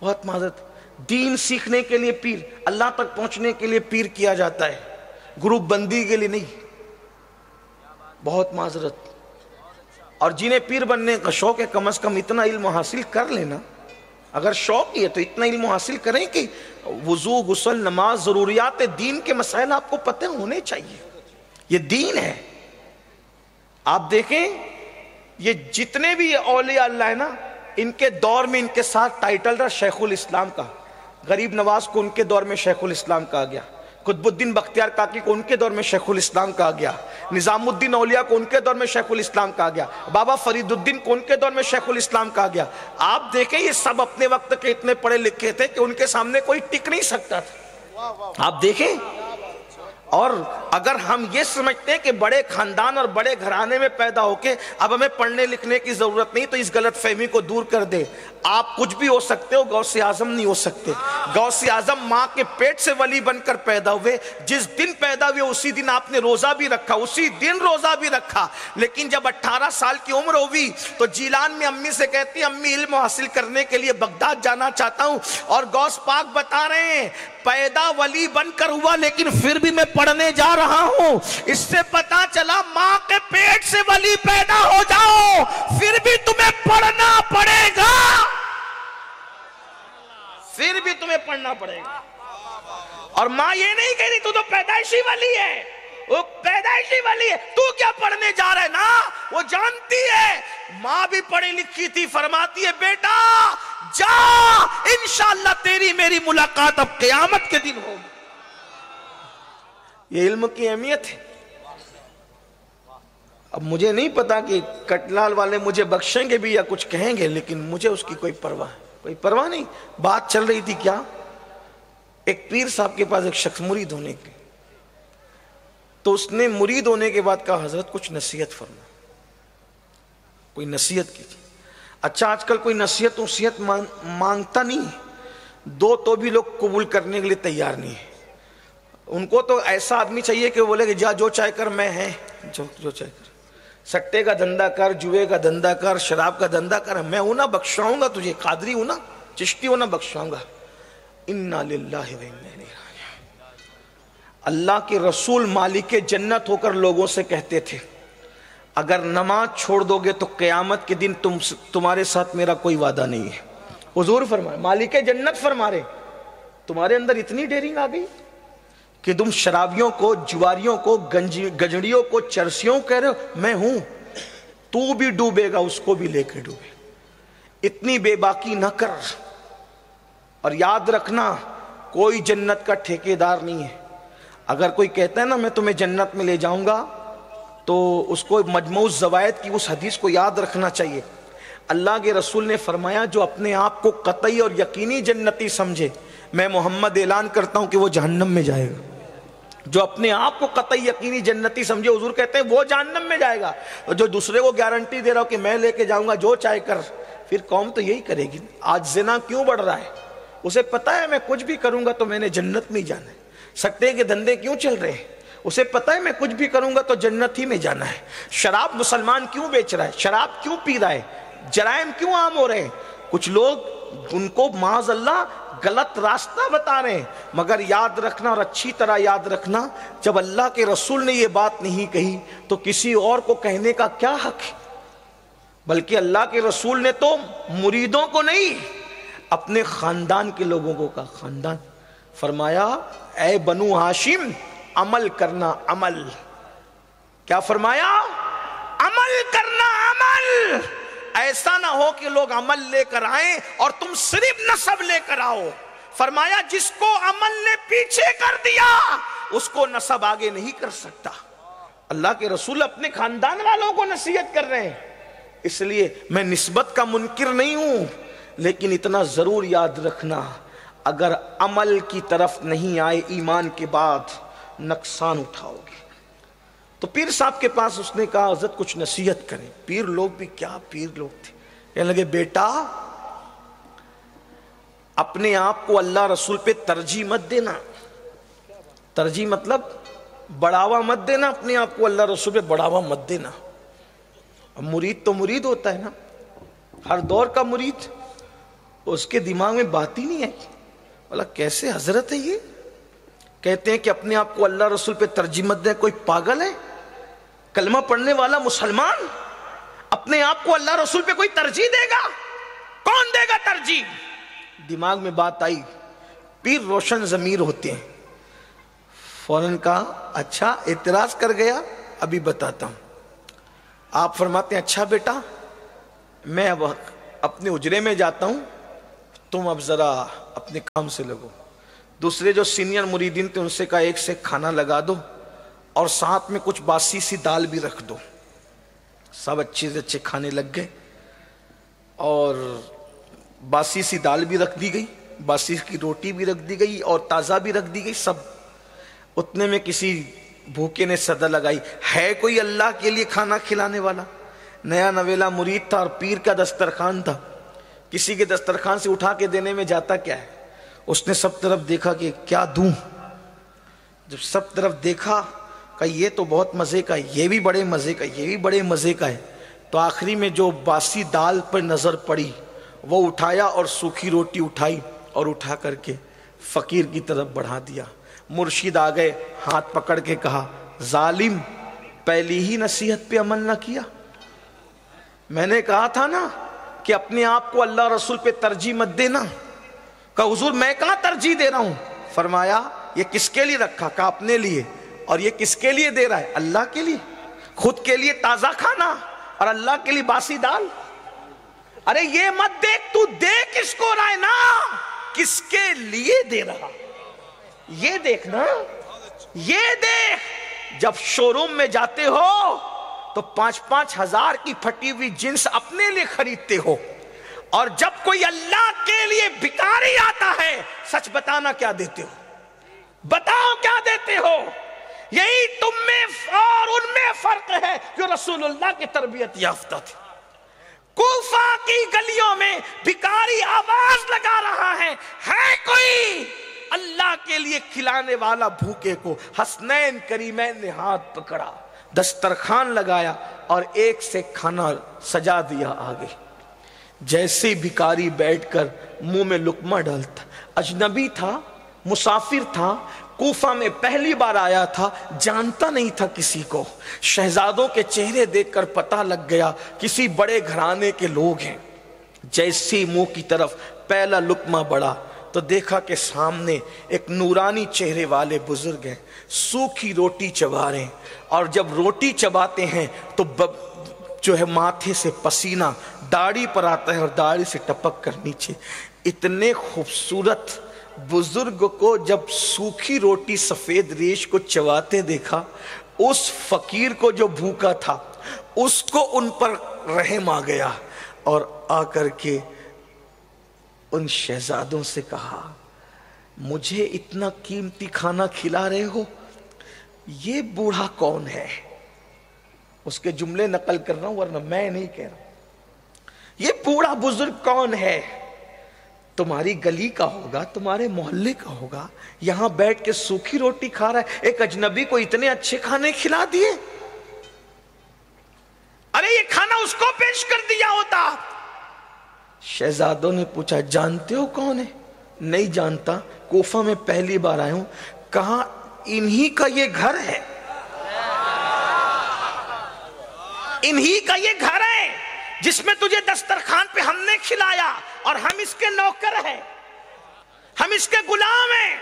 بہت معذرت. دین سیکھنے کے لیے پیر، اللہ تک پہنچنے کے لیے پیر کیا جاتا ہے، گروپ بندی کے لیے نہیں. بہت معذرت. اور جنہیں پیر بننے کا شوق ہے کم از کم اتنا علم حاصل کر لینا. اگر شوق ہی ہے تو اتنا علم حاصل کریں کہ وضو، غسل، نماز، ضروریات دین کے مسائل آپ کو پتہ ہونے چاہیے. یہ دین ہے. آپ دیکھیں یہ جتنے بھی اولیاء اللہ ہے نا، ان کے دور میں ان کے ساتھ ٹائٹل تھا شیخ الاسلام کا. غریب نواز کو ان کے دور میں شیخ الاسلام کہا گیا، قطب الدین بختیار کاکی کو ان کے دور میں شیخ الاسلام کہا گیا، نظام الدین اولیاء کو ان کے دور میں شیخ الاسلام کہا گیا، بابا فرید الدین کو ان کے دور میں شیخ الاسلام کہا گیا. آپ دیکھیں یہ سب اپنے وقت کے اتنے پڑھے لکھے تھے کہ ان کے سامنے کوئی ٹک نہیں سکتا تھا. آپ دیکھیں. اور اگر ہم یہ سمجھتے ہیں کہ بڑے خاندان اور بڑے گھرانے میں پیدا ہو کے اب ہمیں پڑھنے لکھنے کی ضرورت نہیں، تو اس غلط فہمی کو دور کر دے. آپ کچھ بھی ہو سکتے ہو، غوث اعظم نہیں ہو سکتے. غوث اعظم ماں کے پیٹ سے ولی بن کر پیدا ہوئے. جس دن پیدا ہوئے اسی دن آپ نے روزہ بھی رکھا، اسی دن روزہ بھی رکھا. لیکن جب 18 سال کی عمر ہوئی تو جیلان میں امی سے کہتی امی علم حاصل کرنے کے لیے بغداد جانا چاہتا ہوں. اور غوث پاک بتا رہے ہیں پیدا ولی بن کر ہوا لیکن پھر بھی میں پڑھنے جا رہا ہوں. اس سے پتا چلا ماں کے پیٹ سے ولی پیدا ہو جاؤ پھر بھی تمہیں پڑھنا پڑے گا، پھر بھی تمہیں پڑھنا پڑے گا. اور ماں یہ نہیں کہہ رہی تو پیدائشی ولی ہے، وہ پیدائشی ولی ہے، تو کیا پڑھنے جا رہا ہے نا. وہ جانتی ہے، ماں بھی پڑھی لکھی تھی، فرماتی ہے بیٹا جا انشاءاللہ تیری میری ملاقات اب قیامت کے دن ہوگی. یہ علم کی اہمیت ہے. اب مجھے نہیں پتا کہ کٹلال والے مجھے بخشیں گے بھی یا کچھ کہیں گے، لیکن مجھے اس کی کوئی پرواہ نہیں. بات چل رہی تھی کیا، ایک پیر صاحب کے پاس ایک شخص مرید ہونے کے، تو اس نے مرید ہونے کے بعد کہا حضرت کچھ نصیحت فرما، کوئی نصیحت کیجیے. اچھا آج کل کوئی نصیحت مانگتا نہیں ہے، دو تو بھی لوگ قبول کرنے کے لیے تیار نہیں ہے. ان کو تو ایسا آدمی چاہیے کہ بولے کہ جا جو چاہے کر میں ہے جو چاہے کر. سٹے کا دھندا کر، جوئے کا دھندا کر، شراب کا دھندا کر، میں ہوں نا بخشاؤں گا تجھے، قادری ہوں نا، چشتی ہوں نا بخشاؤں گا۔ انا للہ و انا الیہ راجعون۔ اللہ کے رسول مالک جنت ہو کر لوگوں سے کہتے تھے اگر نماز چھوڑ دو گے تو قیامت کے دن تمہارے ساتھ میرا کوئی وعدہ نہیں ہے۔ حضور فرمائے، مالک جنت فرما رہے تمہارے اندر اتنی ڈیرنگ آ گئی کہ تم شرابیوں کو، جواریوں کو، گجڑیوں کو، چرسیوں کہہ رہے ہو میں ہوں، تو بھی ڈوبے گا اس کو بھی لے کے ڈوبے۔ اتنی بے باکی نہ کر، اور یاد رکھنا کوئی جنت کا ٹھیکیدار نہیں ہے۔ اگر کوئی کہتا ہے نا میں تمہیں جنت میں لے جاؤں گا تو اس کو مجموع الزوائد کی اس حدیث کو یاد رکھنا چاہیے۔ اللہ کے رسول نے فرمایا جو اپنے آپ کو قطعی اور یقینی جنتی سمجھے میں محمد اعلان کرتا ہوں کہ وہ جہنم میں جائے گا۔ جو اپنے آپ کو قطعی یقینی جنتی سمجھے، حضور کہتے ہیں وہ جہنم میں جائے گا، اور جو دوسرے کو گارنٹی دے رہا ہو کہ میں لے کے جاؤں گا جو چاہے کر، پھر قوم تو یہی کرے گی۔ آج زنا کیوں بڑھ رہا ہے؟ اسے پتا ہے میں کچھ بھی کروں گا تو میں نے جنت میں ہی جانا ہے۔ سٹے کے دھندے کیوں چل رہے ہیں؟ اسے پتا ہے میں کچھ بھی کروں گا تو جنت ہی میں جانا ہے۔ شراب مسلمان کیوں بیچ رہا ہے؟ شراب کیوں پی رہا ہے؟ جرائم کیوں عام ہو رہے ہیں؟ کچھ لوگ ان کو معاذ اللہ غلط راستہ بتا رہے ہیں، مگر یاد رکھنا اور اچھی طرح یاد رکھنا جب اللہ کے رسول نے یہ بات نہیں کہی تو کسی اور کو کہنے کا کیا حق ہے؟ بلکہ اللہ کے رسول نے تو مریدوں کو نہیں اپنے خاندان کے لوگوں کو کہا، خاندان فرمایا اے بنو ہاشم عمل کرنا، عمل کیا فرمایا؟ عمل کرنا، عمل۔ ایسا نہ ہو کہ لوگ عمل لے کر آئیں اور تم صرف نسب لے کر آؤ۔ فرمایا جس کو عمل نے پیچھے کر دیا اس کو نسب آگے نہیں کر سکتا۔ اللہ کے رسول اپنے خاندان والوں کو نصیحت کر رہے ہیں۔ اس لیے میں نسبت کا منکر نہیں ہوں، لیکن اتنا ضرور یاد رکھنا اگر عمل کی طرف نہیں آئے ایمان کے بعد نقصان اٹھاؤ گے۔ تو پیر صاحب کے پاس اس نے کہا حضرت کچھ نصیحت کریں۔ پیر لوگ بھی کیا پیر لوگ تھے، کہنے لگے بیٹا اپنے آپ کو اللہ رسول پہ ترجیح مت دینا۔ ترجیح مطلب بڑھاوا مت دینا، اپنے آپ کو اللہ رسول پہ بڑھاوا مت دینا۔ مرید تو مرید ہوتا ہے نا، ہر دور کا مرید، اس کے دماغ میں بات ہی نہیں ہے بولا کیسے حضرت ہے یہ کہتے ہیں کہ اپنے آپ کو اللہ رسول پہ ترجیح مت دیں۔ کوئی پاگل ہے؟ کلمہ پڑھنے والا مسلمان اپنے آپ کو اللہ رسول پہ کوئی ترجیح دے گا؟ کون دے گا ترجیح؟ دماغ میں بات آئی، پیر روشن ضمیر ہوتے ہیں، فوراً کہا اچھا اعتراض کر گیا، ابھی بتاتا ہوں۔ آپ فرماتے ہیں اچھا بیٹا میں اب اپنے اجرے میں جاتا ہوں، تم اب ذرا اپنے کام سے لگو۔ دوسرے جو سینئر مریدین تھے ان سے کہا ایک سے کھانا لگا دو اور ساتھ میں کچھ باسی سی دال بھی رکھ دو۔ سب اچھے سے اچھے کھانے لگ گئے اور باسی سی دال بھی رکھ دی گئی، باسی کی روٹی بھی رکھ دی گئی اور تازہ بھی رکھ دی گئی۔ سب اتنے میں کسی بھوکے نے صدا لگائی، ہے کوئی اللہ کے لیے کھانا کھلانے والا؟ نیا نویلا مرید تھا اور پیر کا دسترخوان تھا، کسی کے دسترخوان سے اٹھا کے دینے میں جاتا کیا ہے؟ اس نے سب طرف دیکھا کہ کیا دوں، جب سب طرف دیکھا کہ یہ تو بہت مزے کا ہے، یہ بھی بڑے مزے کا ہے، یہ بھی بڑے مزے کا ہے، تو آخری میں جو باسی دال پر نظر پڑی وہ اٹھایا اور سوکھی روٹی اٹھائی اور اٹھا کر کے فقیر کی طرف بڑھا دیا۔ مرشد آ گئے، ہاتھ پکڑ کے کہا ظالم پہلی ہی نصیحت پہ عمل نہ کیا؟ میں نے کہا تھا نا کہ اپنے آپ کو اللہ رسول پہ ترجیح مت دینا۔ کہا حضور میں کہاں ترجیح دے رہا ہوں؟ فرمایا یہ کس کے لیے رکھا؟ کہا اپنے لیے۔ اور یہ کس کے لیے دے رہا ہے؟ اللہ کے لیے۔ خود کے لیے تازہ کھانا اور اللہ کے لیے باسی دال؟ ارے یہ مت دیکھ تو دے کس کو رہا ہے نا، کس کے لیے دے رہا، یہ دیکھنا، یہ دیکھ۔ جب شو روم میں جاتے ہو تو 5-5 ہزار کی پھٹی ہوئی جنس اپنے لیے خریدتے ہو، اور جب کوئی اللہ کے لیے بھکاری آتا ہے سچ بتانا کیا دیتے ہو؟ بتاؤ کیا دیتے ہو؟ یہی تم میں اور ان میں فرق ہے جو رسول اللہ کی تربیت یافتہ تھے۔ کوفہ کی گلیوں میں بھکاری آواز لگا رہا ہے کوئی اللہ کے لیے کھلانے والا بھوکے کو؟ حسنین کریمین نے ہاتھ پکڑا، دسترخوان لگایا اور ایک سے کھانا سجا دیا آگے. جیسے بھکاری بیٹھ کر منہ میں لقمہ ڈالتا، اجنبی تھا، مسافر تھا، کوفہ میں پہلی بار آیا تھا، جانتا نہیں تھا کسی کو. شہزادوں کے چہرے دیکھ کر پتہ لگ گیا کسی بڑے گھرانے کے لوگ ہیں. جیسے منہ کی طرف پہلا لقمہ بڑھا تو دیکھا کہ سامنے ایک نورانی چہرے والے بزرگ ہیں، سوکھی روٹی چبا رہے ہیں. اور جب روٹی چباتے ہیں تو جو ہے ماتھے سے پسینہ داڑھی پر آتا ہے اور داڑھی سے ٹپک کر نیچے. اتنے خوبصورت بزرگ کو جب سوکھی روٹی سفید ریش کو چباتے دیکھا، اس فقیر کو جو بھوکا تھا اس کو ان پر رحم آ گیا اور آ کر کے ان شہزادوں سے کہا مجھے اتنا قیمتی کھانا کھلا رہے ہو، یہ بوڑھا کون ہے؟ اس کے جملے نقل کر رہا ہوں ورنہ میں نہیں کہہ رہا. یہ بوڑھا بزرگ کون ہے؟ تمہاری گلی کا ہوگا، تمہارے محلے کا ہوگا، یہاں بیٹھ کے سوکھی روٹی کھا رہا ہے، ایک اجنبی کو اتنے اچھے کھانے کھلا دیے. ارے یہ کھانا اس کو پیش کر دیا ہوتا. شہزادوں نے پوچھا جانتے ہو کون ہے؟ نہیں جانتا، کوفہ میں پہلی بار آیا ہوں. کہا انہی کا یہ گھر ہے، انہی کا یہ گھر ہے جس میں تجھے دسترخوان پہ ہم نے کھلایا، اور ہم اس کے نوکر ہیں، ہم اس کے غلام ہیں،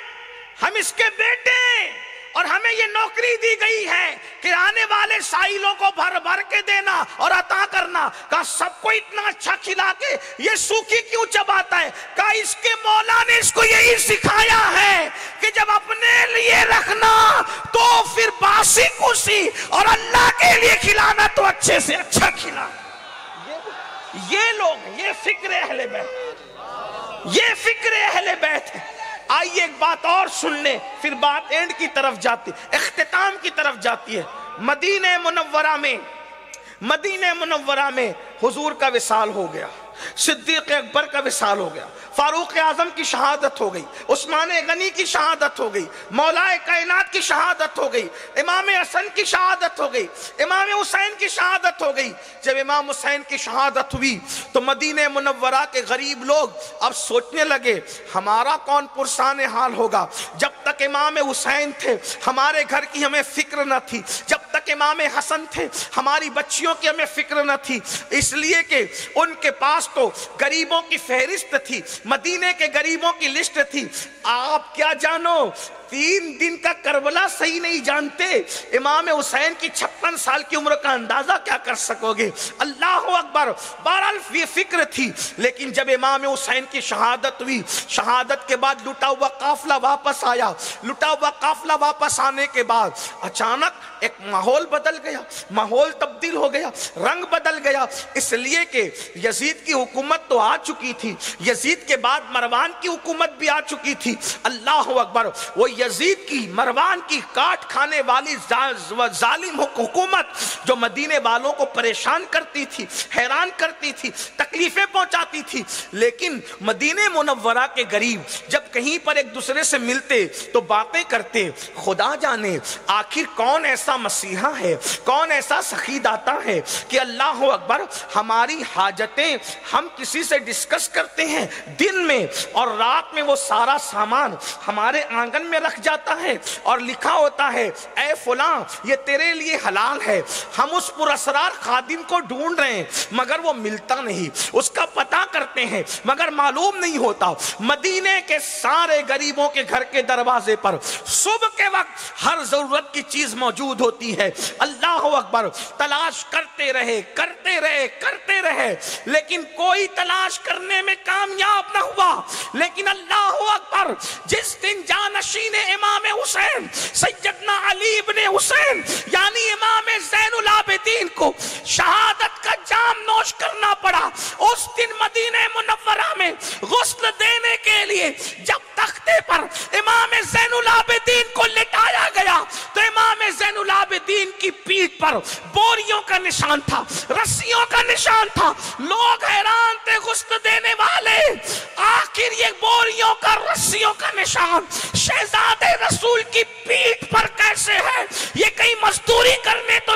ہم اس کے بیٹے ہیں، اور ہمیں یہ نوکری دی گئی ہے کہ آنے والے سائلوں کو بھر بھر کے دینا اور عطا کرنا. کہا سب کو اتنا اچھا کھلا کے یہ سوکھی کیوں چباتا ہے؟ کہا اس کے مولا نے اس کو یہی سکھایا ہے کہ جب اپنے لیے رکھنا تو پھر باسی کوسی، اور اللہ کے لیے کھلانا تو اچھے سے اچھا کھلانا. یہ لوگ، یہ فکر اہل بیت، یہ فکر اہل بیت ہے. آئیے ایک بات اور سن لیں، پھر بات اینڈ کی طرف جاتی، اختتام کی طرف جاتی ہے. مدینہ منورہ میں حضور کا وصال ہو گیا، صدیق اکبر کا وصال ہو گیا، فاروق اعظم کی شہادت ہو گئی، عثمان غنی کی شہادت ہو گئی، مولا کائنات کی شہادت ہو گئی، امام حسن کی شہادت ہو گئی، امام حسین کی شہادت ہو گئی. جب امام حسین کی شہادت ہوئی تو مدینہ منورہ کے غریب لوگ اب سوچنے لگے ہمارا کون پرسان حال ہوگا. جب تک امام حسین تھے ہمارے گھر کی ہمیں فکر نہ تھی، جب تک امام حسن تھے ہماری بچیوں کی ہمیں فکر نہ تھی، اس لیے کہ ان کے پاس تو غریبوں کی فہرست تھی، مدینے کے غریبوں کی لسٹ تھی. آپ کیا جانو 3 دن کا کربلا صحیح نہیں جانتے، امام حسین کی 56 سال کی عمر کا اندازہ کیا کر سکو گے؟ اللہ اکبر. بہرحال یہ فکر تھی. لیکن جب امام حسین کی شہادت ہوئی، شہادت کے بعد لٹا ہوا قافلہ واپس آیا. لٹا ہوا قافلہ واپس آنے کے بعد اچانک ایک ماحول بدل گیا، ماحول تبدیل ہو گیا، رنگ بدل گیا. اس لیے کہ یزید کی حکومت تو آ چکی تھی، یزید کے بعد مروان کی حکومت بھی آ چکی تھی. اللہ اکبر. وہ یزید کی، مروان کی کاٹ کھانے والی ظالم حکومت جو مدینے والوں کو پریشان کرتی تھی، حیران کرتی تھی، تکلیفیں پہنچاتی تھی. لیکن مدینے منورہ کے غریب جب کہیں پر ایک دوسرے سے ملتے تو باتیں کرتے. خدا جانے آخر کون ایسا مسیحا ہے، کون ایسا سخی داتا ہے کہ اللہ اکبر ہماری حاجتیں ہم کسی سے ڈسکس کرتے ہیں دن میں، اور رات میں وہ سارا سامان ہمارے آنگن میں رکھ جاتا ہے اور لکھا ہوتا ہے اے فلاں یہ تیرے لیے حلال ہے. ہم اس پر اسرار خادم کو ڈھونڈ رہے ہیں مگر وہ ملتا نہیں، اس کا پتہ کرتے ہیں مگر معلوم نہیں ہوتا. مدینے کے سارے غریبوں کے گھر کے دروازے پر صبح کے وقت ہر ضرورت کی چیز موجود ہوتی ہے. اللہ اکبر. تلاش کرتے رہے کرتے رہے کرتے رہے لیکن کوئی تلاش کرنے میں کامیاب نہ ہوا. لیکن اللہ اکبر جس دن جانشین امام حسین سیدنا علی ابن حسین یعنی امام زین العابدین کو شہادت کا جام نوش کرنا پڑا، اس دن مدینہ منورہ میں غسل دینے کے لیے جب تختے پر امام زین العابدین کو لٹایا گیا تو امام زین العابدین کی پیٹھ پر بوریوں کا نشان تھا، رسیوں کا نشان تھا. لوگ حیران تھے غسل دینے والے آخر یہ بوریوں کا، رسیوں کا نشان شہزادے رسول کی پیٹھ پر کیسے ہے؟ یہ کہیں مزدوری کرنے تو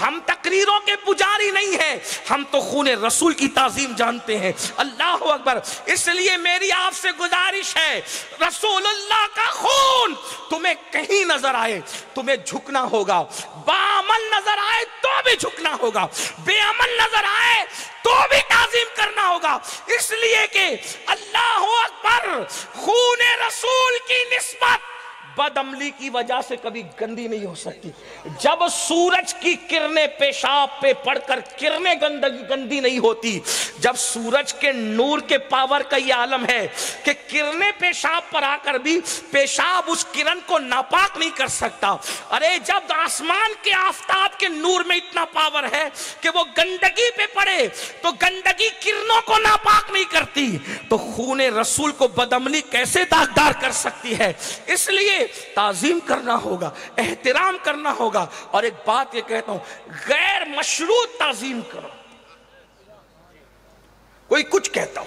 ہم تقریروں کے پجاری نہیں ہیں, ہم تو خون رسول کی تعظیم جانتے ہیں. اللہ اکبر. اس لیے میری آپ سے گزارش ہے, رسول اللہ کا خون تمہیں کہیں نظر آئے تمہیں جھکنا ہوگا, باعمل نظر آئے تو بھی جھکنا ہوگا, بے عمل نظر آئے تو بھی تعظیم کرنا ہوگا. اس لیے کہ اللہ اکبر, خون رسول کی نسبت بد عملی کی وجہ سے کبھی گندی نہیں ہو سکتی. جب سورج کی کرنیں پیشاب پہ پڑ کر کرنیں گندی نہیں ہوتی, جب سورج کے نور کے پاور کا یہ عالم ہے کہ کرنیں پیشاب پر آ کر بھی پیشاب اس کرن کو ناپاک نہیں کر سکتا. ارے جب آسمان کے آفتاب کے نور میں اتنا پاور ہے کہ وہ گندگی پہ پڑے تو گندگی کرنوں کو ناپاک نہیں کرتی, تو خون رسول کو بد عملی کیسے داغدار کر سکتی ہے. اس لیے تعظیم کرنا ہوگا, احترام کرنا ہوگا. اور ایک بات یہ کہتا ہوں, غیر مشروط تعظیم کرو. کوئی کچھ کہتا ہو,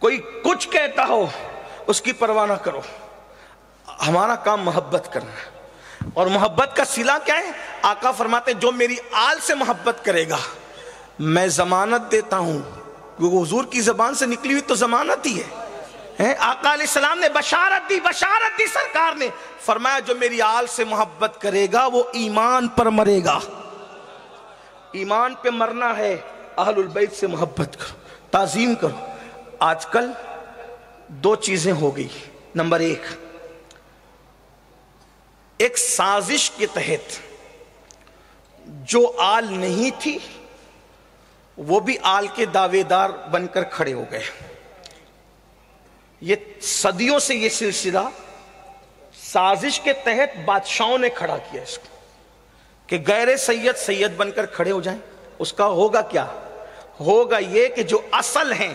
کوئی کچھ کہتا ہو, اس کی پرواہ نہ کرو. ہمارا کام محبت کرنا ہے, اور محبت کا صلہ کیا ہے؟ آقا فرماتے جو میری آل سے محبت کرے گا میں ضمانت دیتا ہوں, کیونکہ حضور کی زبان سے نکلی ہوئی تو ضمانت ہی ہے. آقا علیہ السلام نے بشارت دی سرکار نے فرمایا جو میری آل سے محبت کرے گا وہ ایمان پر مرے گا. ایمان پہ مرنا ہے, اہل البیت سے محبت کرو, تعظیم کرو. آج کل دو چیزیں ہو گئی. نمبر ایک سازش کے تحت جو آل نہیں تھی وہ بھی آل کے دعوے دار بن کر کھڑے ہو گئے. یہ صدیوں سے یہ سلسلہ سازش کے تحت بادشاہوں نے کھڑا کیا اس کو کہ غیر سید سید بن کر کھڑے ہو جائیں. اس کا ہوگا کیا؟ ہوگا یہ کہ جو اصل ہیں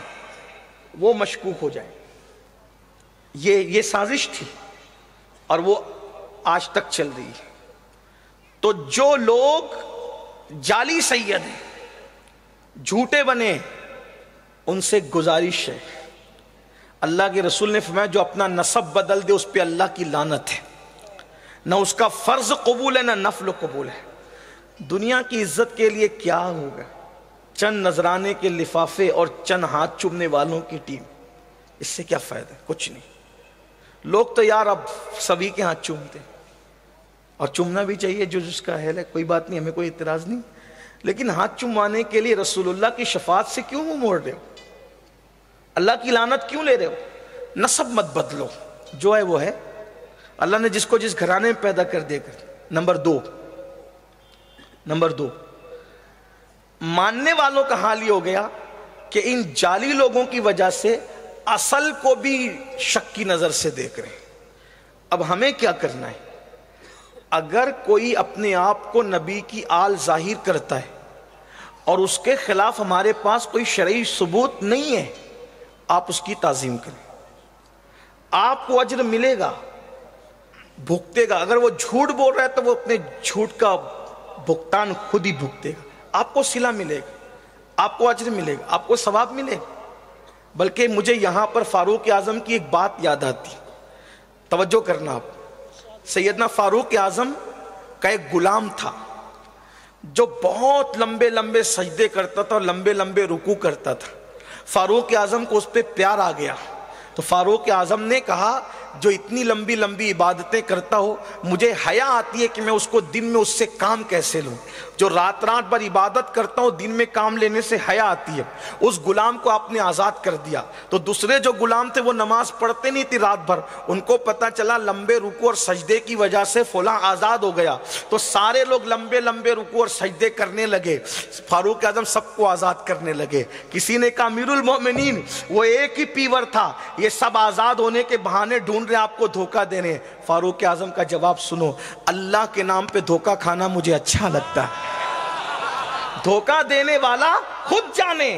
وہ مشکوک ہو جائیں. یہ سازش تھی اور وہ آج تک چل رہی ہے. تو جو لوگ جعلی سید ہیں, جھوٹے بنے, ان سے گزارش ہے, اللہ کے رسول نے فرمایا جو اپنا نسب بدل دے اس پہ اللہ کی لعنت ہے. نہ اس کا فرض قبول ہے نہ نفل قبول ہے. دنیا کی عزت کے لیے کیا ہوگا؟ چند نذرانے کے لفافے اور چند ہاتھ چومنے والوں کی ٹیم, اس سے کیا فائدہ؟ کچھ نہیں. لوگ تو یار اب سبھی کے ہاتھ چومتے, اور چومنا بھی چاہیے جو جس کا اہل ہے, کوئی بات نہیں, ہمیں کوئی اعتراض نہیں. لیکن ہاتھ چومانے کے لیے رسول اللہ کی شفاعت سے کیوں منہ موڑ رہے ہو؟ اللہ کی لعنت کیوں لے رہے ہو؟ نسب مت بدلو, جو ہے وہ ہے. اللہ نے جس کو جس گھرانے میں پیدا کر دے کر. نمبر دو ماننے والوں کا حال یہ ہو گیا کہ ان جعلی لوگوں کی وجہ سے اصل کو بھی شک کی نظر سے دیکھ رہے ہیں. اب ہمیں کیا کرنا ہے؟ اگر کوئی اپنے آپ کو نبی کی آل ظاہر کرتا ہے اور اس کے خلاف ہمارے پاس کوئی شرعی ثبوت نہیں ہے, آپ اس کی تعظیم کریں, آپ کو اجر ملے گا, بھگتے گا. اگر وہ جھوٹ بول رہا ہے تو وہ اپنے جھوٹ کا بھگتان خود ہی بھگتے گا. آپ کو صلہ ملے گا, آپ کو اجر ملے گا, آپ کو ثواب ملے گا. بلکہ مجھے یہاں پر فاروق اعظم کی ایک بات یاد آتی, توجہ کرنا آپ. سیدنا فاروق اعظم کا ایک غلام تھا جو بہت لمبے لمبے سجدے کرتا تھا اور لمبے لمبے رکوع کرتا تھا. فاروق اعظم کو اس پہ پیار آ گیا تو فاروق اعظم نے کہا جو اتنی لمبی لمبی عبادتیں کرتا ہو, مجھے حیا آتی ہے کہ میں اس کو دن میں اس سے کام کیسے لوں. جو رات بھر عبادت کرتا ہوں دن میں کام لینے سے حیا آتی ہے. اس غلام کو آپ نے آزاد کر دیا. تو دوسرے جو غلام تھے وہ نماز پڑھتے نہیں تھے رات بھر, ان کو پتا چلا لمبے رکوع اور سجدے کی وجہ سے فلاں آزاد ہو گیا, تو سارے لوگ لمبے لمبے رکوع اور سجدے کرنے لگے. فاروق اعظم سب کو آزاد کرنے لگے. کسی نے کہا امیر المومنین وہ ایک ہی پیور تھا, یہ سب آزاد ہونے کے بہانے ڈھونڈ رہے آپ کو دھوکہ دینے. فاروق اعظم کا جواب سنو, اللہ کے نام پہ دھوکہ کھانا مجھے اچھا لگتا ہے. دھوکہ دینے والا خود جانے,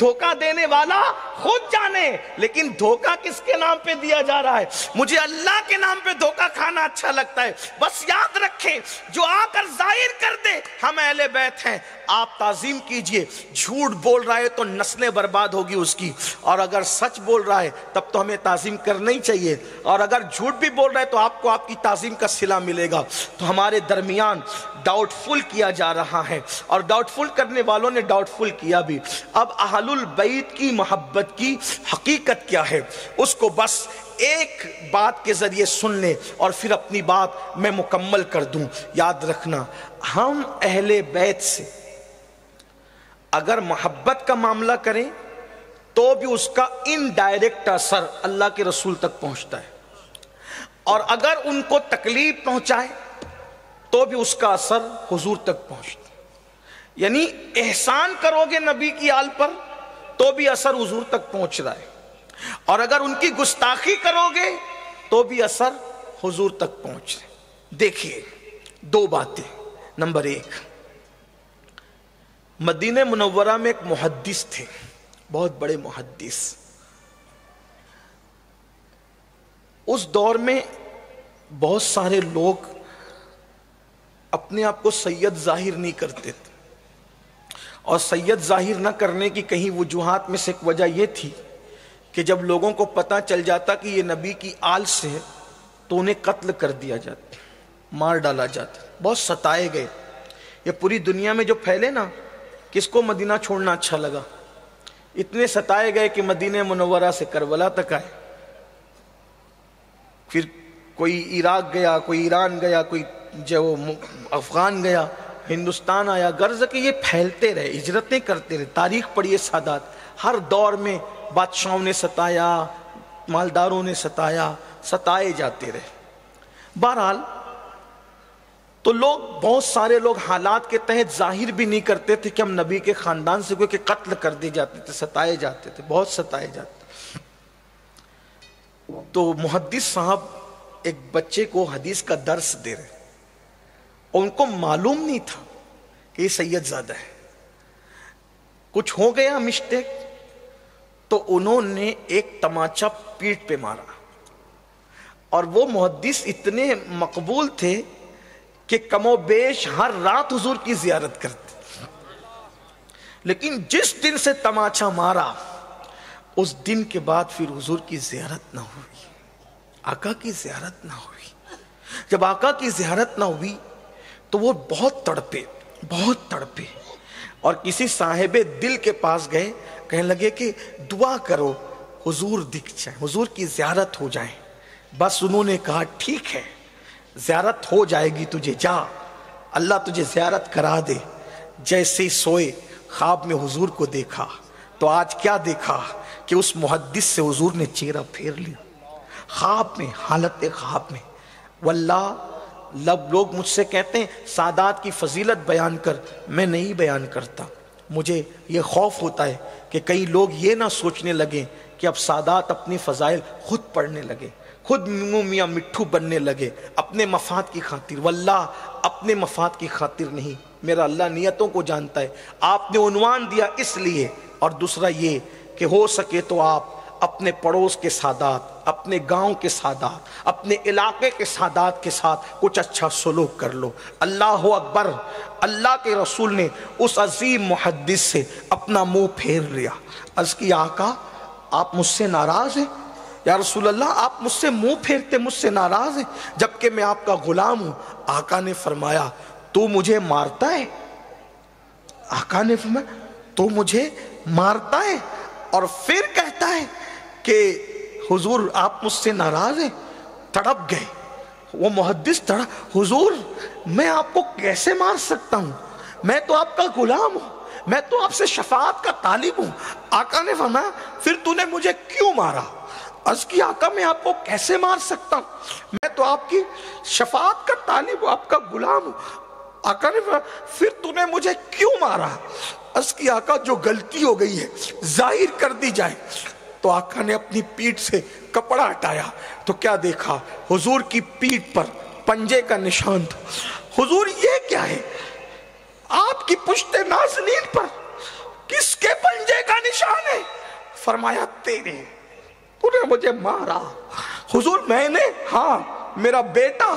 دھوکہ دینے والا خود جانے, لیکن دھوکہ کس کے نام پہ دیا جا رہا ہے؟ مجھے اللہ کے نام پہ دھوکہ کھانا کرنا اچھا لگتا ہے. بس یاد رکھیں جو آ کر ظاہر کر دے ہم اہل بیت ہیں, آپ تعظیم کیجئے. جھوٹ بول رہا ہے تو نسلیں برباد ہوگی اس کی, اور اگر سچ بول رہا ہے تب تو ہمیں تعظیم کرنا ہی چاہیے, اور اگر جھوٹ بھی بول رہا ہے تو آپ کو آپ کی تعظیم کا صلہ ملے گا. تو ہمارے درمیان ڈاؤٹ فل کیا جا رہا ہے, اور ڈاؤٹ فل کرنے والوں نے ڈاؤٹ فل کیا بھی. اب اہل البیت کی محبت کی حقیقت کیا ہے اس کو بس ایک بات کے ذریعے سن لیں اور پھر اپنی بات میں مکمل کر دوں. یاد رکھنا, ہم اہل بیت سے اگر محبت کا معاملہ کریں تو بھی اس کا انڈائریکٹ اثر اللہ کے رسول تک پہنچتا ہے, اور اگر ان کو تکلیف پہنچائے تو بھی اس کا اثر حضور تک پہنچتا ہے. یعنی احسان کرو گے نبی کی آل پر تو بھی اثر حضور تک پہنچ رہا ہے, اور اگر ان کی گستاخی کرو گے تو بھی اثر حضور تک پہنچ رہا ہے. دیکھیے دو باتیں. نمبر ایک, مدینہ منورہ میں ایک محدث تھے, بہت بڑے محدث. اس دور میں بہت سارے لوگ اپنے آپ کو سید ظاہر نہیں کرتے تھے, اور سید ظاہر نہ کرنے کی کہیں وجوہات میں سے ایک وجہ یہ تھی کہ جب لوگوں کو پتہ چل جاتا کہ یہ نبی کی آل سے ہے تو انہیں قتل کر دیا جاتا, مار ڈالا جاتا. بہت ستائے گئے. یہ پوری دنیا میں جو پھیلے نا, کس کو مدینہ چھوڑنا اچھا لگا؟ اتنے ستائے گئے کہ مدینہ منورہ سے کربلا تک آئے. پھر کوئی عراق گیا, کوئی ایران گیا, کوئی جو افغان گیا, ہندوستان آیا. غرض کہ یہ پھیلتے رہے, ہجرتیں کرتے رہے. تاریخ پڑھیے سادات, ہر دور میں بادشاہوں نے ستایا, مالداروں نے ستایا, ستائے جاتے رہے. بہرحال تو لوگ, بہت سارے لوگ حالات کے تحت ظاہر بھی نہیں کرتے تھے کہ ہم نبی کے خاندان سے, کیونکہ قتل کر دی جاتے تھے, ستائے جاتے تھے, بہت ستائے جاتے. تو محدث صاحب ایک بچے کو حدیث کا درس دے رہے, اور ان کو معلوم نہیں تھا کہ یہ سید زادہ ہے. کچھ ہو گیا مسٹیک, تو انہوں نے ایک تماچا پیٹھ پہ مارا. اور وہ محدث اتنے مقبول تھے کہ کم و بیش ہر رات حضور کی زیارت کرتے. لیکن جس دن سے تماچا مارا اس دن کے بعد پھر حضور کی زیارت نہ ہوئی, آقا کی زیارت نہ ہوئی. جب آقا کی زیارت نہ ہوئی تو وہ بہت تڑپے, بہت تڑپے, اور کسی صاحب دل کے پاس گئے, کہنے لگے کہ دعا کرو حضور دکھ جائیں, حضور کی زیارت ہو جائیں. بس انہوں نے کہا ٹھیک ہے, زیارت ہو جائے گی تجھے, جا, اللہ تجھے زیارت کرا دے. جیسے سوئے خواب میں حضور کو دیکھا تو آج کیا دیکھا کہ اس محدث سے حضور نے چہرہ پھیر لیا, خواب میں, حالت خواب میں. واللہ لوگ مجھ سے کہتے ہیں سادات کی فضیلت بیان کر, میں نہیں بیان کرتا. مجھے یہ خوف ہوتا ہے کہ کئی لوگ یہ نہ سوچنے لگیں کہ اب سادات اپنی فضائل خود پڑھنے لگے, خود منہ میاں مٹھو بننے لگے اپنے مفاد کی خاطر. واللہ اپنے مفاد کی خاطر نہیں, میرا اللہ نیتوں کو جانتا ہے. آپ نے عنوان دیا اس لیے, اور دوسرا یہ کہ ہو سکے تو آپ اپنے پڑوس کے سادات, اپنے گاؤں کے سادات, اپنے علاقے کے سادات کے ساتھ کچھ اچھا سلوک کر لو. اللہ اکبر. اللہ کے رسول نے اس عظیم محدث سے اپنا منہ پھیر لیا. عرض کی آقا آپ مجھ سے ناراض ہیں؟ یا رسول اللہ آپ مجھ سے منہ پھیرتے, مجھ سے ناراض ہیں جبکہ میں آپ کا غلام ہوں. آقا نے فرمایا تو مجھے مارتا ہے؟ آقا نے فرمایا تو مجھے مارتا ہے اور پھر کہتا ہے کہ حضور آپ مجھ سے ناراض ہیں؟ تڑپ گئے وہ محدث, حضور میں آپ کو کیسے مار سکتا ہوں, میں تو آپ کا غلام ہوں, میں تو آپ سے شفاعت کا طالب ہوں. آقا نے فرمایا پھر تو نے مجھے کیوں مارا؟ عرض کی آقا میں آپ کو کیسے مار سکتا ہوں, میں تو آپ کی شفاعت کا طالب ہوں, آپ کا غلام ہوں. آقا نے فرمایا پھر تو نے مجھے کیوں مارا؟ عرض کی آقا جو غلطی ہو گئی ہے ظاہر کر دی جائے. تو آقا نے اپنی پیٹھ سے کپڑا ہٹایا تو کیا دیکھا, حضور کی پیٹھ پر پنجے کا نشان تھا. حضور یہ کیا ہے؟ آپ کی پشت نازنین پر کس کے پنجے کا نشان ہے؟ فرمایا تیرے, تو نے مجھے مارا. حضور میں نے؟ ہاں. میرا بیٹا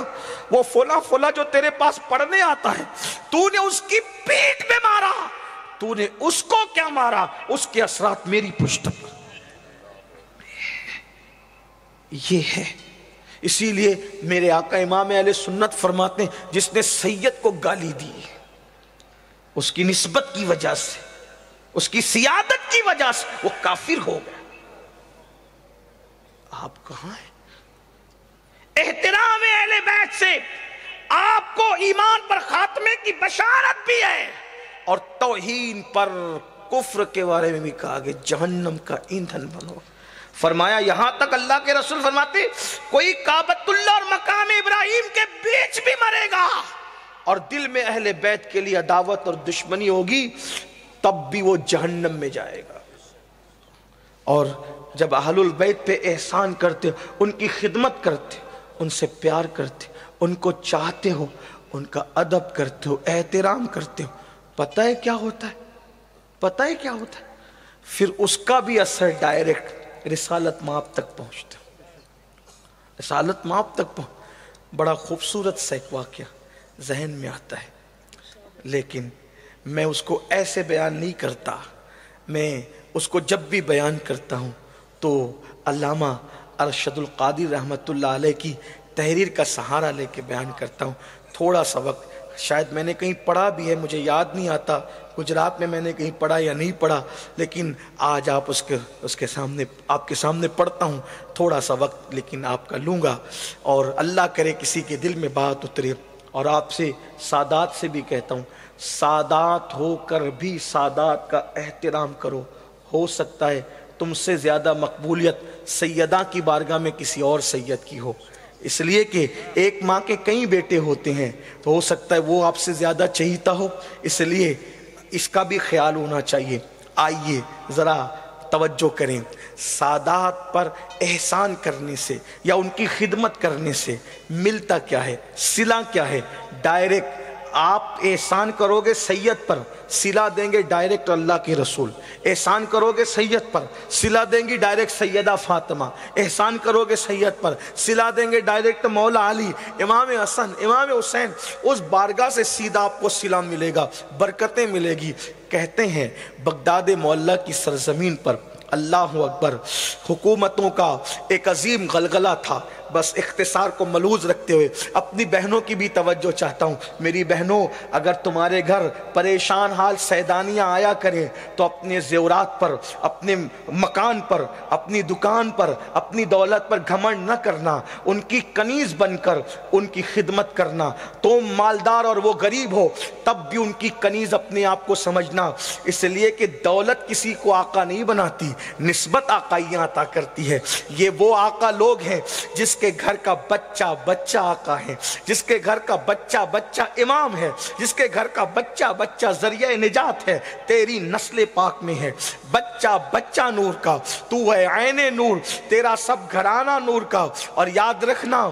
وہ فلا فلا جو تیرے پاس پڑھنے آتا ہے، تو نے اس کی پیٹ میں مارا، تو نے اس کو کیا مارا، اس کے اثرات میری پشت پر۔ یہ ہے، اسی لیے میرے آقا امام اہل سنت فرماتے ہیں جس نے سید کو گالی دی اس کی نسبت کی وجہ سے، اس کی سیادت کی وجہ سے وہ کافر ہو گیا۔ آپ کہاں ہیں؟ احترام اہل بیت سے آپ کو ایمان پر خاتمے کی بشارت بھی ہے، اور توہین پر کفر کے بارے میں بھی کہا کہ جہنم کا ایندھن بنو۔ فرمایا یہاں تک اللہ کے رسول فرماتے کوئی کعبۃ اللہ اور مقام ابراہیم کے بیچ بھی مرے گا اور دل میں اہل بیت کے لیے عداوت اور دشمنی ہوگی، تب بھی وہ جہنم میں جائے گا۔ اور جب اہل البیت پہ احسان کرتے، ان کی خدمت کرتے، ان سے پیار کرتے، ان کو چاہتے ہو، ان کا ادب کرتے ہو، احترام کرتے ہو، پتہ ہے کیا ہوتا ہے؟ پتہ ہے کیا ہوتا ہے؟ پھر اس کا بھی اثر ڈائریکٹ رسالت مآب تک پہنچتا ہے۔ رسالت مآب تک بڑا خوبصورت سا ایک واقعہ ذہن میں آتا ہے، لیکن میں اس کو ایسے بیان نہیں کرتا، میں اس کو جب بھی بیان کرتا ہوں تو علامہ ارشد القادری رحمت اللہ علیہ کی تحریر کا سہارا لے کے بیان کرتا ہوں۔ تھوڑا سا وقت، شاید میں نے کہیں پڑھا بھی ہے، مجھے یاد نہیں آتا گجرات میں نے کہیں پڑھا یا نہیں پڑھا، لیکن آج آپ اس کے سامنے آپ کے سامنے پڑھتا ہوں۔ تھوڑا سا وقت لیکن آپ کا لوں گا، اور اللہ کرے کسی کے دل میں بات اترے۔ اور آپ سے سادات سے بھی کہتا ہوں، سادات ہو کر بھی سادات کا احترام کرو، ہو سکتا ہے تم سے زیادہ مقبولیت سیدہ کی بارگاہ میں کسی اور سید کی ہو، اس لیے کہ ایک ماں کے کئی بیٹے ہوتے ہیں، تو ہو سکتا ہے وہ آپ سے زیادہ چہیتا ہو، اس لیے اس کا بھی خیال ہونا چاہیے۔ آئیے ذرا توجہ کریں، سادات پر احسان کرنے سے یا ان کی خدمت کرنے سے ملتا کیا ہے، صلہ کیا ہے؟ ڈائریکٹ آپ احسان کرو گے سید پر، صلہ دیں گے ڈائریکٹ اللہ کے رسول۔ احسان کرو گے سید پر، صلہ دیں گی ڈائریکٹ سیدہ فاطمہ۔ احسان کرو گے سید پر، صلہ دیں گے ڈائریکٹ مولا علی، امام حسن، امام حسین۔ اس بارگاہ سے سیدھا آپ کو صلہ ملے گا، برکتیں ملے گی۔ کہتے ہیں بغداد معلیٰ کی سرزمین پر اللہ اکبر حکومتوں کا ایک عظیم غلغلہ تھا۔ بس اختصار کو ملحوظ رکھتے ہوئے اپنی بہنوں کی بھی توجہ چاہتا ہوں۔ میری بہنوں، اگر تمہارے گھر پریشان حال سیدانیاں آیا کریں تو اپنے زیورات پر، اپنے مکان پر، اپنی دکان پر، اپنی دولت پر گھمنڈ نہ کرنا، ان کی کنیز بن کر ان کی خدمت کرنا۔ تم مالدار اور وہ غریب ہو تب بھی ان کی کنیز اپنے آپ کو سمجھنا، اس لیے کہ دولت کسی کو آقا نہیں بناتی، نسبت آقائیاں عطا کرتی ہے۔ یہ وہ آقا لوگ ہیں جس کے گھر کا بچہ بچہ آقا ہے، جس کے گھر کا بچہ بچہ امام ہے، جس کے گھر کا بچہ بچہ ذریعہ نجات ہے، تیری نسل پاک میں ہے۔ بچہ بچہ نور کا، تو ہے عین نور، تیرا سب گھرانہ نور کا۔ اور یاد رکھنا،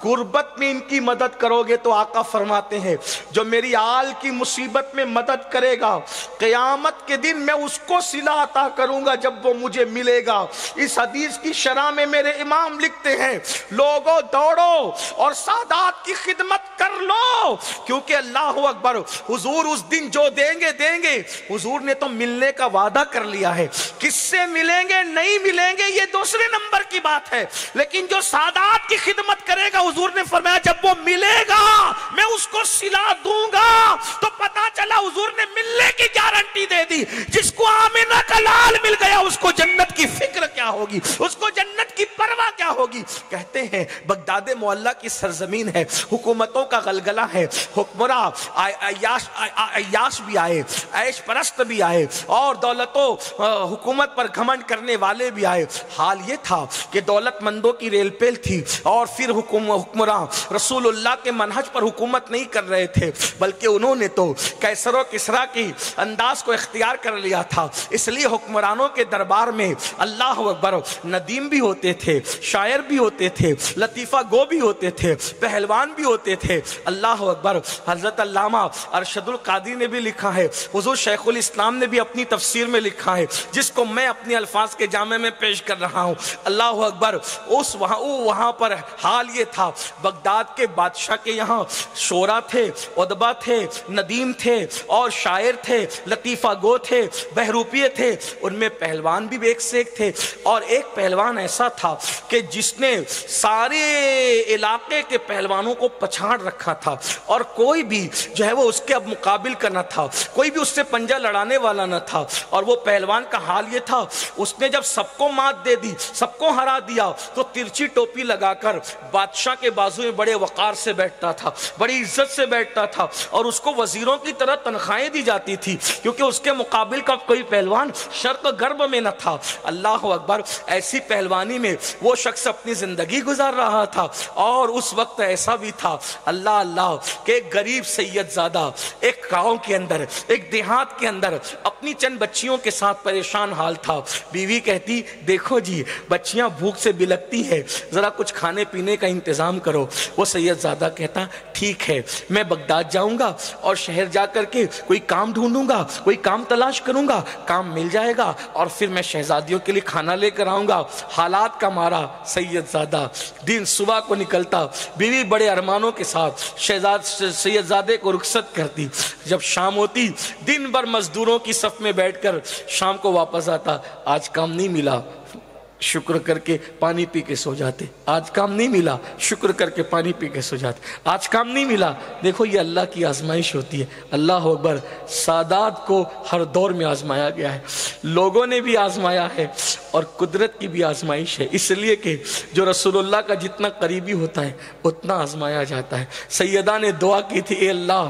غربت میں ان کی مدد کرو گے تو آقا فرماتے ہیں جو میری آل کی مصیبت میں مدد کرے گا، قیامت کے دن میں اس کو صلہ عطا کروں گا جب وہ مجھے ملے گا۔ اس حدیث کی شرح میں میرے امام لکھتے ہیں، لوگوں دوڑو اور سادات کی خدمت کر لو، کیونکہ اللہ اکبر، حضور اس دن جو دیں گے، حضور نے تو ملنے کا وعدہ کر لیا ہے۔ کس سے ملیں گے نہیں ملیں گے یہ دوسرے نمبر کی بات ہے، لیکن جو سادات کی خدمت کرے گا، حضور نے فرمایا جب وہ ملے گا میں اس کو صلہ دوں گا۔ تو پتا چلا حضور نے ملنے کی گارنٹی دے دی۔ جس کو آمنہ کا لال مل گیا اس کو جنت کی فکر کیا ہوگی، اس کو جنت کی پرواہ کیا ہوگی۔ کہتے ہیں بغداد معلیٰ کی سرزمین ہے، حکومتوں کا غلغلہ ہے، حکمراں عیاش بھی آئے، عیش پرست بھی آئے، اور دولت و حکومت پر گھمنڈ کرنے والے بھی آئے۔ حال یہ تھا کہ دولت مندوں کی ریل پیل تھی، اور پھر حکمراں رسول اللہ کے منہج پر حکومت نہیں کر رہے تھے، بلکہ انہوں نے تو قیصر و کسریٰ کی انداز کو اختیار کر لیا تھا۔ اس لیے حکمرانوں کے دربار میں اللہ اکبر ندیم بھی ہوتے تھے، شاعر بھی ہوتے تھے، لطیفہ گو بھی ہوتے تھے، پہلوان بھی ہوتے تھے۔ اللہ اکبر۔ حضرت علامہ ارشد القادری نے بھی لکھا ہے، حضور شیخ الاسلام نے بھی اپنی تفسیر میں لکھا ہے، جس کو میں اپنی الفاظ کے جامع میں پیش کر رہا ہوں۔ اللہ اکبر۔ وہاں پر حال یہ تھا، بغداد کے بادشاہ کے یہاں شعراء تھے، ادبا تھے، ندیم تھے اور شاعر تھے، لطیفہ گو تھے، بہروپیے تھے، ان میں پہلوان بھی ایک سے ایک تھے۔ اور ایک پہلوان ایسا تھا کہ جس نے سارے علاقے کے پہلوانوں کو پچھاڑ رکھا تھا، اور کوئی بھی جو ہے وہ اس کے اب مقابل کا نہ تھا، کوئی بھی اس سے پنجہ لڑانے والا نہ تھا۔ اور وہ پہلوان کا حال یہ تھا، اس نے جب سب کو مات دے دی، سب کو ہرا دیا، تو ترچی ٹوپی لگا کر بادشاہ کے بازو میں بڑے وقار سے بیٹھتا تھا، بڑی عزت سے بیٹھتا تھا، اور اس کو وزیروں کی طرح تنخواہیں دی جاتی تھی، کیونکہ اس کے مقابل کا کوئی پہلوان شرق و غرب میں نہ تھا۔ اللہ اکبر۔ ایسی پہلوانی میں وہ شخص اپنی زندگی گزار رہا تھا۔ اور اس وقت ایسا بھی تھا، اللہ اللہ، کہ ایک غریب سید زادہ ایک گاؤں کے اندر، ایک دیہات کے اندر اپنی چند بچیوں کے ساتھ پریشان حال تھا۔ بیوی کہتی، دیکھو جی بچیاں بھوک سے بلکتی ہے، ذرا کچھ کھانے پینے کا انتظام کرو۔ وہ سید زادہ کہتا، ٹھیک ہے، میں بغداد جاؤں گا اور شہر جا کر کے کوئی کام ڈھونڈوں گا، کوئی کام تلاش کروں گا، کام مل جائے گا، اور پھر میں شہزادیوں کے لیے کھانا لے کر آؤں گا۔ حالات کا مارا سید زادہ دن صبح کو نکلتا، بیوی بڑے ارمانوں کے ساتھ سید زادے کو رخصت کرتی۔ جب شام ہوتی، دن بھر مزدوروں کی صف میں بیٹھ کر شام کو واپس آتا، آج کام نہیں ملا، شکر کر کے پانی پی کے سو جاتے۔ آج کام نہیں ملا، شکر کر کے پانی پی کے سو جاتے۔ آج کام نہیں ملا۔ دیکھو یہ اللہ کی آزمائش ہوتی ہے۔ اللہ اکبر۔ سادات کو ہر دور میں آزمایا گیا ہے، لوگوں نے بھی آزمایا ہے، اور قدرت کی بھی آزمائش ہے، اس لیے کہ جو رسول اللہ کا جتنا قریبی ہوتا ہے اتنا آزمایا جاتا ہے۔ سیدہ نے دعا کی تھی، اے اللہ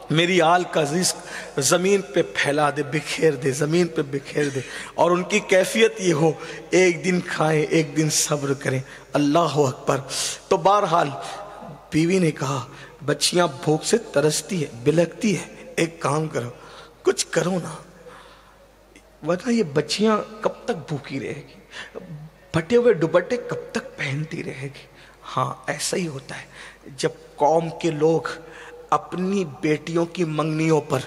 میری آل کا رزق زمین پہ پھیلا دے، بکھیر دے، زمین پہ بکھیر دے، اور ان کی کیفیت یہ ہو، ایک دن کھائیں ایک دن صبر کریں۔ اللہ اکبر۔ تو بہرحال بیوی نے کہا، بچیاں بھوک سے ترستی ہے، بلکتی ہے، ایک کام کرو، کچھ کرو نا، ورنہ یہ بچیاں کب تک بھوکی رہے گی، پھٹے ہوئے دوپٹے کب تک پہنتی رہے گی۔ ہاں ایسا ہی ہوتا ہے، جب قوم کے لوگ اپنی بیٹیوں کی منگنیوں پر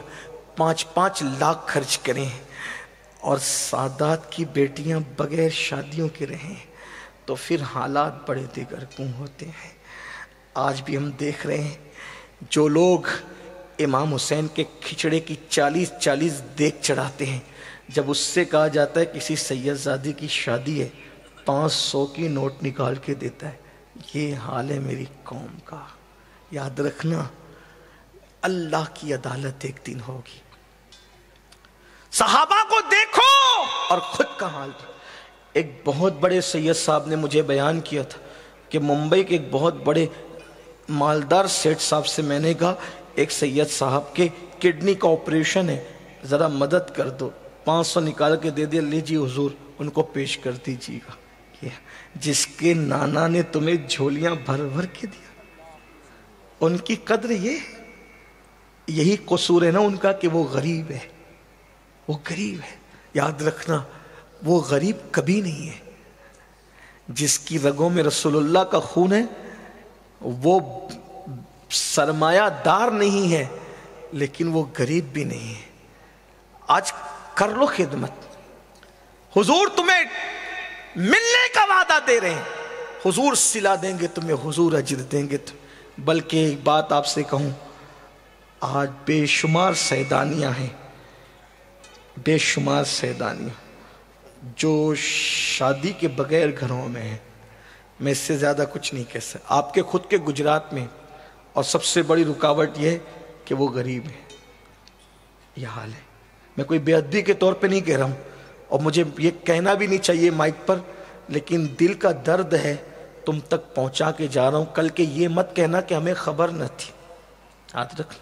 5-5 لاکھ خرچ کریں اور سادات کی بیٹیاں بغیر شادیوں کے رہیں، تو پھر حالات بڑے دیگر کیوں ہوتے ہیں۔ آج بھی ہم دیکھ رہے ہیں، جو لوگ امام حسین کے کھچڑے کی 40 دیگ چڑھاتے ہیں، جب اس سے کہا جاتا ہے کسی سید زادی کی شادی ہے، 500 کی نوٹ نکال کے دیتا ہے۔ یہ حال ہے میری قوم کا۔ یاد رکھنا، اللہ کی عدالت ایک دن ہوگی۔ صحابہ کو دیکھو اور خود کا حال۔ ایک بہت بڑے سید صاحب نے مجھے بیان کیا تھا کہ ممبئی کے ایک بہت بڑے مالدار سیٹ صاحب سے میں نے کہا، ایک سید صاحب کے کڈنی کا آپریشن ہے، ذرا مدد کر دو۔ 500 نکال کے دے دیا، لے جی حضور ان کو پیش کر دیجیے گا۔ جس کے نانا نے تمہیں جھولیاں بھر بھر کے دیا، ان کی قدر یہ ہے۔ یہی قصور ہے نا ان کا کہ وہ غریب ہے، وہ غریب ہے۔ یاد رکھنا، وہ غریب کبھی نہیں ہے۔ جس کی رگوں میں رسول اللہ کا خون ہے وہ سرمایہ دار نہیں ہے، لیکن وہ غریب بھی نہیں ہے۔ آج کر لو خدمت، حضور تمہیں ملنے کا وعدہ دے رہے ہیں، حضور صلہ دیں گے تمہیں، حضور اجر دیں گے تمہیں۔ بلکہ ایک بات آپ سے کہوں، آج بے شمار سیدانیاں ہیں، بے شمار سیدانیاں جو شادی کے بغیر گھروں میں ہیں۔ میں اس سے زیادہ کچھ نہیں کہہ سکتا۔ آپ کے خود کے گجرات میں، اور سب سے بڑی رکاوٹ یہ ہے کہ وہ غریب ہیں۔ یہ حال ہے۔ میں کوئی بے ادبی کے طور پہ نہیں کہہ رہا ہوں، اور مجھے یہ کہنا بھی نہیں چاہیے مائک پر، لیکن دل کا درد ہے تم تک پہنچا کے جا رہا ہوں۔ کل کے یہ مت کہنا کہ ہمیں خبر نہ تھی۔ یاد رکھ،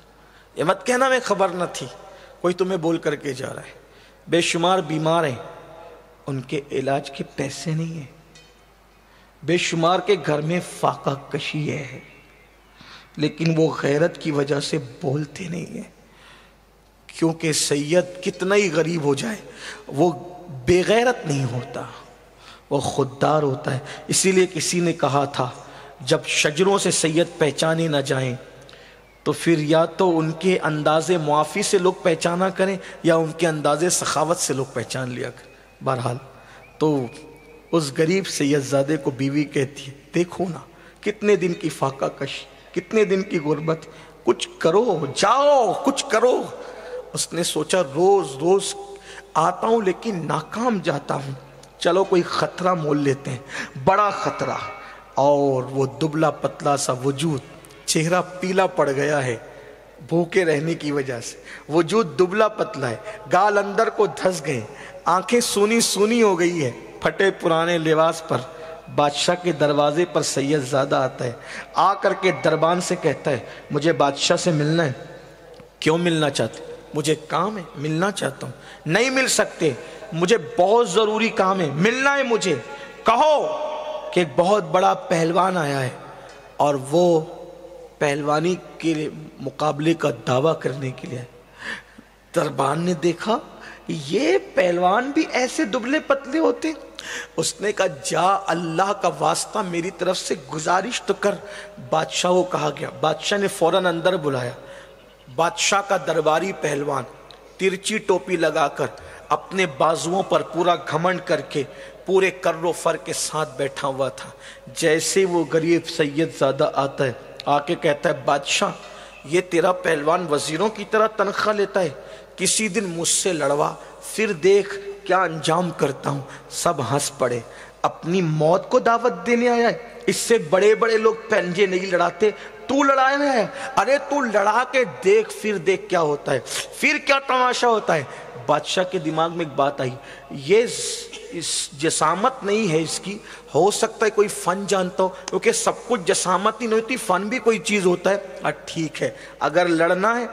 یہ مت کہنا ہمیں خبر نہ تھی، کوئی تمہیں بول کر کے جا رہا ہے۔ بے شمار بیمار ہیں، ان کے علاج کے پیسے نہیں ہیں۔ بے شمار کے گھر میں فاقہ کشی ہے۔ لیکن وہ غیرت کی وجہ سے بولتے نہیں ہیں، کیونکہ سید کتنا ہی غریب ہو جائے وہ بے غیرت نہیں ہوتا، وہ خوددار ہوتا ہے۔ اسی لیے کسی نے کہا تھا جب شجروں سے سید پہچانے نہ جائیں تو پھر یا تو ان کے انداز معافی سے لوگ پہچانا کریں یا ان کے انداز سخاوت سے لوگ پہچان لیا کریں۔ بہرحال تو اس غریب سید زادے کو بیوی کہتی ہے دیکھو نا کتنے دن کی فاقہ کش، کتنے دن کی غربت، کچھ کرو، جاؤ کچھ کرو۔ اس نے سوچا روز روز آتا ہوں لیکن ناکام جاتا ہوں، چلو کوئی خطرہ مول لیتے ہیں، بڑا خطرہ۔ اور وہ دبلا پتلا سا وجود، چہرہ پیلا پڑ گیا ہے بھوکے رہنے کی وجہ سے، وجود دبلا پتلا ہے، گال اندر کو دھس گئے، آنکھیں سونی سونی ہو گئی ہے، پھٹے پرانے لباس پر بادشاہ کے دروازے پر سید زادہ آتا ہے، آ کر کے دربان سے کہتا ہے مجھے بادشاہ سے ملنا ہے۔ کیوں ملنا چاہتے؟ مجھے کام ہے، ملنا چاہتا ہوں۔ نہیں مل سکتے، مجھے بہت ضروری کام ہے، ملنا ہے مجھے۔ کہو کہ ایک بہت بڑا پہلوان آیا ہے اور وہ پہلوانی کے مقابلے کا دعویٰ کرنے کے لیے۔ دربان نے دیکھا یہ پہلوان بھی ایسے دبلے پتلے ہوتے، اس نے کہا جا اللہ کا واسطہ میری طرف سے گزارش تو کر۔ بادشاہ کو کہا گیا، بادشاہ نے فوراً اندر بلایا۔ بادشاہ کا درباری پہلوان ترچی ٹوپی لگا کر اپنے بازوؤں پر پورا گھمنڈ کر کے پورے کر و فر کے ساتھ بیٹھا ہوا تھا۔ جیسے وہ غریب سید زادہ آتا ہے، آ کے کہتا ہے بادشاہ یہ تیرا پہلوان وزیروں کی طرح تنخواہ لیتا ہے، کسی دن مجھ سے لڑوا پھر دیکھ کیا انجام کرتا ہوں۔ سب ہنس پڑے، اپنی موت کو دعوت دینے آیا ہے، اس سے بڑے بڑے لوگ پنجے نہیں لڑاتے، تو لڑایا ہے، ارے تو لڑا کے دیکھ پھر دیکھ کیا ہوتا ہے، پھر کیا تماشا ہوتا ہے۔ بادشاہ کے دماغ میں ایک بات آئی، یہ اس جسامت نہیں ہے اس کی، ہو سکتا ہے کوئی فن جانتا ہو، کیونکہ سب کچھ جسامت ہی نہیں ہوتی، فن بھی کوئی چیز ہوتا ہے۔ ٹھیک ہے اگر لڑنا ہے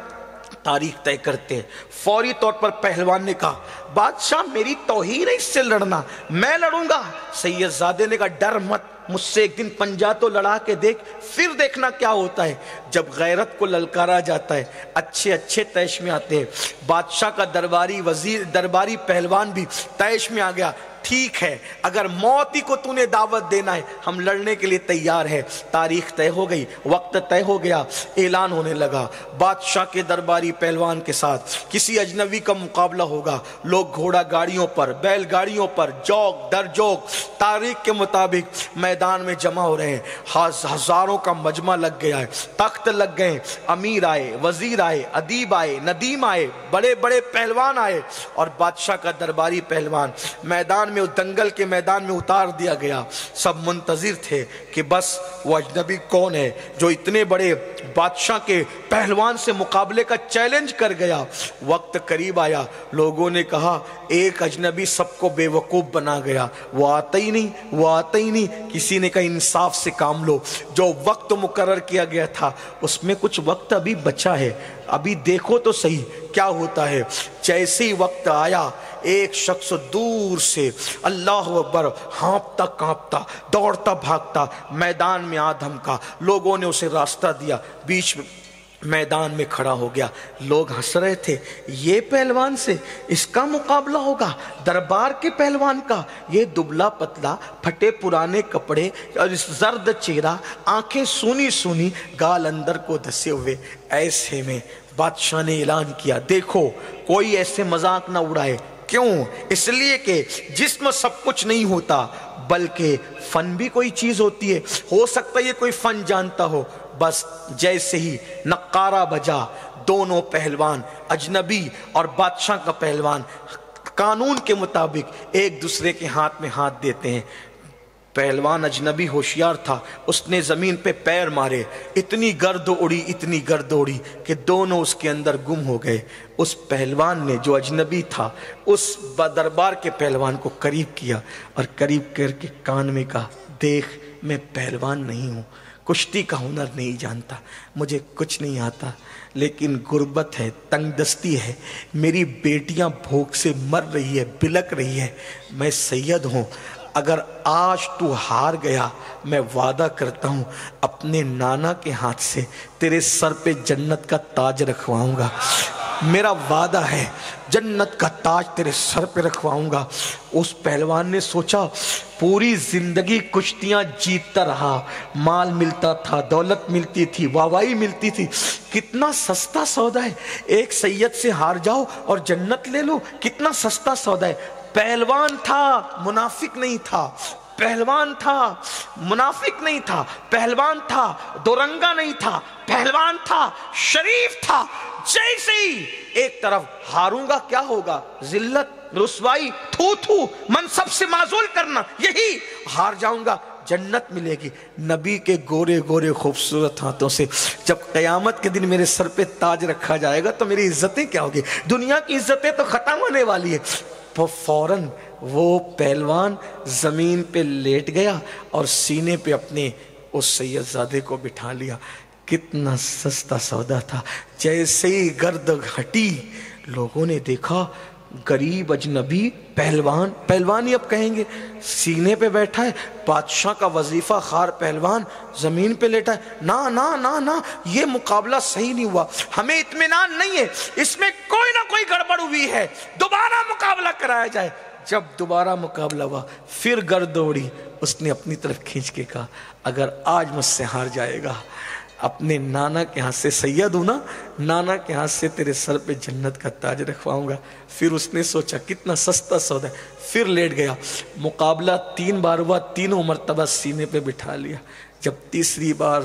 تاریخ طے کرتے ہیں۔ فوری طور پر پہلوان نے کہا بادشاہ میری توہین ہے اس سے لڑنا، میں لڑوں گا۔ سید زادے نے کہا ڈر مت، مجھ سے ایک دن پنجا تو لڑا کے دیکھ پھر دیکھنا کیا ہوتا ہے۔ جب غیرت کو للکارا جاتا ہے اچھے اچھے تیش میں آتے ہیں۔ بادشاہ کا درباری پہلوان بھی تیش میں آ گیا، ٹھیک ہے اگر موت ہی کو تو نے دعوت دینا ہے ہم لڑنے کے لیے تیار ہے۔ تاریخ طے ہو گئی، وقت طے ہو گیا، اعلان ہونے لگا بادشاہ کے درباری پہلوان کے ساتھ کسی اجنبی کا مقابلہ ہوگا۔ لوگ گھوڑا گاڑیوں پر، بیل گاڑیوں پر، جوک در جوک تاریخ کے مطابق میدان میں جمع ہو رہے ہیں۔ ہزاروں کا مجمع لگ گیا ہے، تخت لگ گئے، امیر آئے، وزیر آئے، ادیب آئے، ندیم آئے، بڑے بڑے پہلوان آئے، اور بادشاہ کا درباری پہلوان میدان میں، اس دنگل کے میدان میں اتار دیا گیا۔ سب منتظر تھے کہ بس وہ اجنبی کون ہے جو اتنے بڑے بادشاہ کے پہلوان سے مقابلے کا چیلنج کر گیا۔ وقت قریب آیا، لوگوں نے کہا ایک اجنبی سب کو بے وقوف بنا گیا، وہ آتا ہی نہیں، وہ آتا ہی نہیں۔ کسی نے کہا انصاف سے کام لو، جو وقت مقرر کیا گیا تھا اس میں کچھ وقت ابھی بچا ہے، ابھی دیکھو تو صحیح کیا ہوتا ہے۔ جیسے ہی وقت آیا ایک شخص دور سے اللہ اکبر ہانپتا کانپتا دوڑتا بھاگتا میدان میں آ دھمکا۔ لوگوں نے اسے راستہ دیا، بیچ میں میدان میں کھڑا ہو گیا۔ لوگ ہنس رہے تھے، یہ پہلوان سے اس کا مقابلہ ہوگا، دربار کے پہلوان کا؟ یہ دبلا پتلا، پھٹے پرانے کپڑے اور اس زرد چہرہ، آنکھیں سونی سونی، گال اندر کو دھسے ہوئے۔ ایسے میں بادشاہ نے اعلان کیا دیکھو کوئی ایسے مذاق نہ اڑائے۔ کیوں؟ اس لیے کہ جسم سب کچھ نہیں ہوتا بلکہ فن بھی کوئی چیز ہوتی ہے۔ ہو سکتا ہے یہ کوئی فن جانتا ہو۔ بس جیسے ہی نقارہ بجا، دونوں پہلوان، اجنبی اور بادشاہ کا پہلوان، قانون کے مطابق ایک دوسرے کے ہاتھ میں ہاتھ دیتے ہیں۔ پہلوان اجنبی ہوشیار تھا، اس نے زمین پہ پیر مارے، اتنی گرد اڑی کہ دونوں اس کے اندر گم ہو گئے۔ اس پہلوان نے جو اجنبی تھا اس دربار کے پہلوان کو قریب کیا اور قریب کر کے کان میں کہا دیکھ میں پہلوان نہیں ہوں، کشتی کا ہنر نہیں جانتا، مجھے کچھ نہیں آتا، لیکن غربت ہے، تنگ دستی ہے، میری بیٹیاں بھوک سے مر رہی ہے، بلک رہی ہے، میں سید ہوں، اگر آج تو ہار گیا، میں وعدہ کرتا ہوں اپنے نانا کے ہاتھ سے تیرے سر پہ جنت کا تاج رکھواؤں گا، میرا وعدہ ہے جنت کا تاج تیرے سر پہ رکھواؤں گا۔ اس پہلوان نے سوچا پوری زندگی کشتیاں جیتتا رہا، مال ملتا تھا، دولت ملتی تھی، واہوائی ملتی تھی، کتنا سستا سودا ہے، ایک سید سے ہار جاؤ اور جنت لے لو، کتنا سستا سودا ہے۔ پہلوان تھا، منافق نہیں تھا، پہلوان تھا، منافق نہیں تھا، پہلوان تھا، دورنگا نہیں تھا، پہلوان تھا، شریف تھا۔ جیسے ہی ایک طرف ہاروں گا کیا ہوگا؟ ذلت، رسوائی، تھو تھو، منصب سے معزول کرنا، یہی ہار جاؤں گا جنت ملے گی۔ نبی کے گورے گورے خوبصورت ہاتھوں سے جب قیامت کے دن میرے سر پہ تاج رکھا جائے گا تو میری عزتیں کیا ہوگی؟ دنیا کی عزتیں تو ختم ہونے والی ہے۔ فوراً وہ پہلوان زمین پہ لیٹ گیا اور سینے پہ اپنے اس سید زادے کو بٹھا لیا۔ کتنا سستا سودا تھا۔ جیسے ہی گرد ہٹی، لوگوں نے دیکھا غریب اجنبی پہلوان، پہلوان ہی اب کہیں گے، سینے پہ بیٹھا ہے، بادشاہ کا وظیفہ خار پہلوان زمین پہ لیٹا ہے۔ نا نا نا نا، یہ مقابلہ صحیح نہیں ہوا، ہمیں اطمینان نہیں ہے، اس میں کوئی نہ کوئی گڑبڑ ہوئی ہے، دوبارہ مقابلہ کرایا جائے۔ جب دوبارہ مقابلہ ہوا، پھر گرد اڑی، اس نے اپنی طرف کھینچ کے کہا اگر آج مجھ سے ہار جائے گا، اپنے نانا کے ہاتھ سے، سید ہوں نا، نانا کے ہاتھ سے تیرے سر پہ جنت کا تاج رکھواؤں گا۔ پھر اس نے سوچا کتنا سستا سودا ہے، پھر لیٹ گیا۔ مقابلہ 3 بار ہوا، تینوں مرتبہ سینے پہ بٹھا لیا۔ جب تیسری بار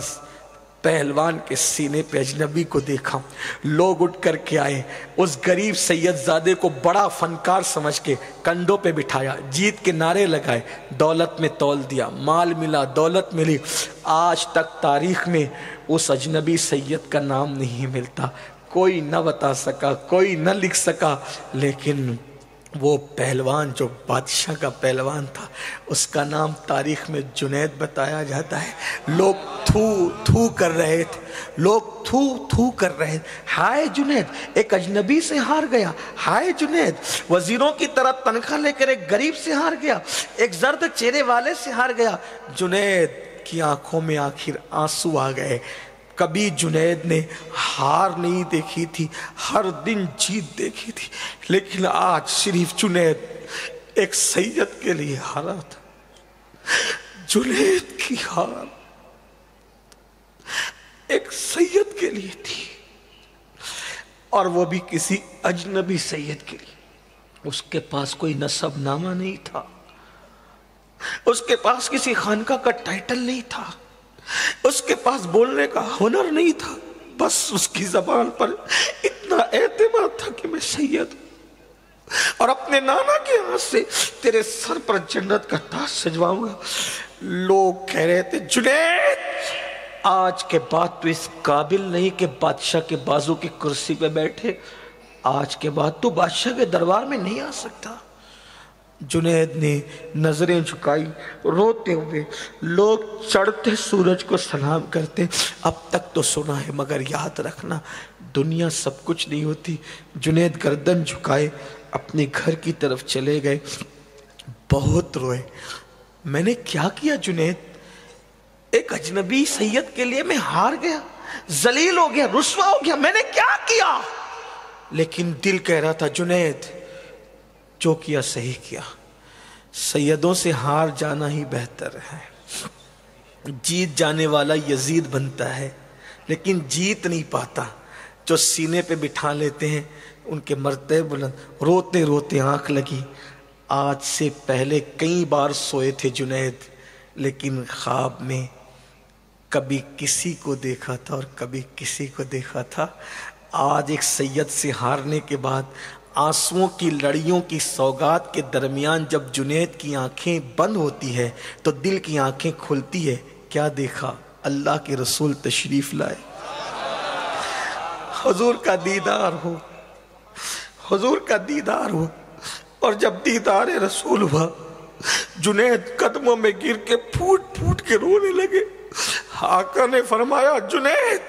پہلوان کے سینے پہ اجنبی کو دیکھا، لوگ اٹھ کر کے آئے، اس غریب سید زادے کو بڑا فنکار سمجھ کے کندھوں پہ بٹھایا، جیت کے نعرے لگائے، دولت میں تول دیا، مال ملا، دولت ملی۔ آج تک تاریخ میں اس اجنبی سید کا نام نہیں ملتا، کوئی نہ بتا سکا، کوئی نہ لکھ سکا، لیکن وہ پہلوان جو بادشاہ کا پہلوان تھا، اس کا نام تاریخ میں جنید بتایا جاتا ہے۔ لوگ تھو تھو کر رہے تھے، لوگ تھو تھو کر رہے تھے، ہائے جنید ایک اجنبی سے ہار گیا، ہائے جنید وزیروں کی طرح تنخواہ لے کر ایک غریب سے ہار گیا، ایک زرد چہرے والے سے ہار گیا۔ جنید کی آنکھوں میں آخر آنسو آ گئے۔ کبھی جنید نے ہار نہیں دیکھی تھی، ہر دن جیت دیکھی تھی، لیکن آج صرف جنید ایک سید کے لیے ہارا تھا۔ جنید کی ہار ایک سید کے لیے تھی، اور وہ بھی کسی اجنبی سید کے لیے۔ اس کے پاس کوئی نسب نامہ نہیں تھا، اس کے پاس کسی خانقاہ کا ٹائٹل نہیں تھا، اس کے پاس بولنے کا ہنر نہیں تھا، بس اس کی زبان پر اتنا اعتماد تھا کہ میں سید ہوں اور اپنے نانا کے ہاتھ سے تیرے سر پر جنت کا تاج سجواؤں گا۔ لوگ کہہ رہے تھے جنید آج کے بعد تو اس قابل نہیں کہ بادشاہ کے بازو کی کرسی پہ بیٹھے، آج کے بعد تو بادشاہ کے دربار میں نہیں آ سکتا۔ جنید نے نظریں جھکائی، روتے ہوئے، لوگ چڑھتے سورج کو سلام کرتے، اب تک تو سنا ہے مگر یاد رکھنا دنیا سب کچھ نہیں ہوتی۔ جنید گردن جھکائے اپنے گھر کی طرف چلے گئے، بہت روئے۔ میں نے کیا کیا جنید؟ ایک اجنبی سید کے لیے میں ہار گیا، ذلیل ہو گیا، رسوا ہو گیا، میں نے کیا کیا؟ لیکن دل کہہ رہا تھا جنید جو کیا صحیح کیا، سیدوں سے ہار جانا ہی بہتر ہے۔ جیت جانے والا یزید بنتا ہے لیکن جیت نہیں پاتا، جو سینے پہ بٹھا لیتے ہیں ان کے مرتبے بلند۔ روتے روتے آنکھ لگی۔ آج سے پہلے کئی بار سوئے تھے جنید، لیکن خواب میں کبھی کسی کو دیکھا تھا اور کبھی کسی کو دیکھا تھا۔ آج ایک سید سے ہارنے کے بعد آنسوؤں کی لڑیوں کی سوگات کے درمیان جب جنید کی آنکھیں بند ہوتی ہے تو دل کی آنکھیں کھلتی ہے۔ کیا دیکھا؟ اللہ کے رسول تشریف لائے، حضور کا دیدار ہو، حضور کا دیدار ہو۔ اور جب دیدار رسول ہوا، جنید قدموں میں گر کے پھوٹ پھوٹ کے رونے لگے۔ آقا نے فرمایا جنید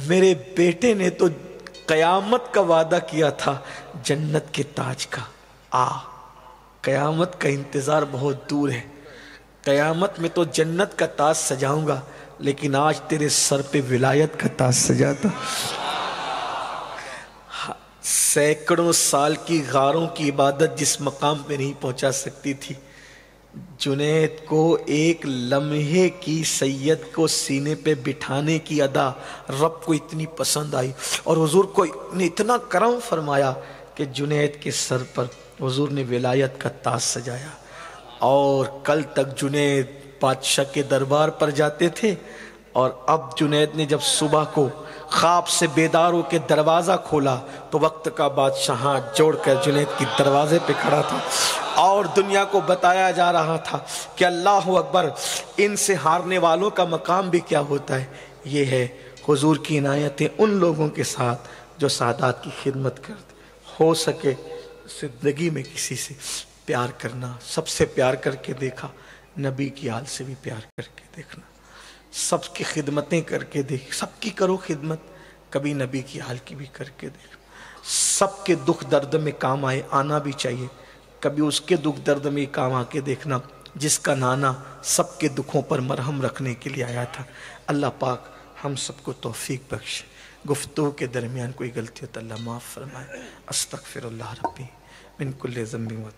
میرے بیٹے نے تو قیامت کا وعدہ کیا تھا جنت کے تاج کا، آ قیامت کا انتظار بہت دور ہے. قیامت میں تو جنت کا تاج سجاؤں گا، لیکن آج تیرے سر پہ ولایت کا تاج سجاتا. سینکڑوں سال کی غاروں کی عبادت جس مقام پہ نہیں پہنچا سکتی تھی، جنید کو ایک لمحے کی سید کو سینے پہ بٹھانے کی ادا رب کو اتنی پسند آئی، اور حضور کو نے اتنا کرم فرمایا کہ جنید کے سر پر حضور نے ولایت کا تاج سجایا. اور کل تک جنید بادشاہ کے دربار پر جاتے تھے، اور اب جنید نے جب صبح کو خواب سے بیدار ہو کے دروازہ کھولا تو وقت کا بادشاہ ہاتھ جوڑ کر جنید کی دروازے پہ کھڑا تھا، اور دنیا کو بتایا جا رہا تھا کہ اللہ اکبر، ان سے ہارنے والوں کا مقام بھی کیا ہوتا ہے. یہ ہے حضور کی عنایتیں ان لوگوں کے ساتھ جو سادات کی خدمت کرتے. ہو سکے زندگی میں کسی سے پیار کرنا، سب سے پیار کر کے دیکھا، نبی کی آل سے بھی پیار کر کے دیکھنا، سب کی خدمتیں کر کے دیکھ، سب کی کرو خدمت، کبھی نبی کی حال کی بھی کر کے دیکھ. سب کے دکھ درد میں کام آنا بھی چاہیے، کبھی اس کے دکھ درد میں کام آ کے دیکھنا جس کا نانا سب کے دکھوں پر مرہم رکھنے کے لیے آیا تھا. اللہ پاک ہم سب کو توفیق بخشے. گفتگو کے درمیان کوئی غلطی ہو تو اللہ معاف فرمائے. استغفر اللہ ربی من کل ذنب و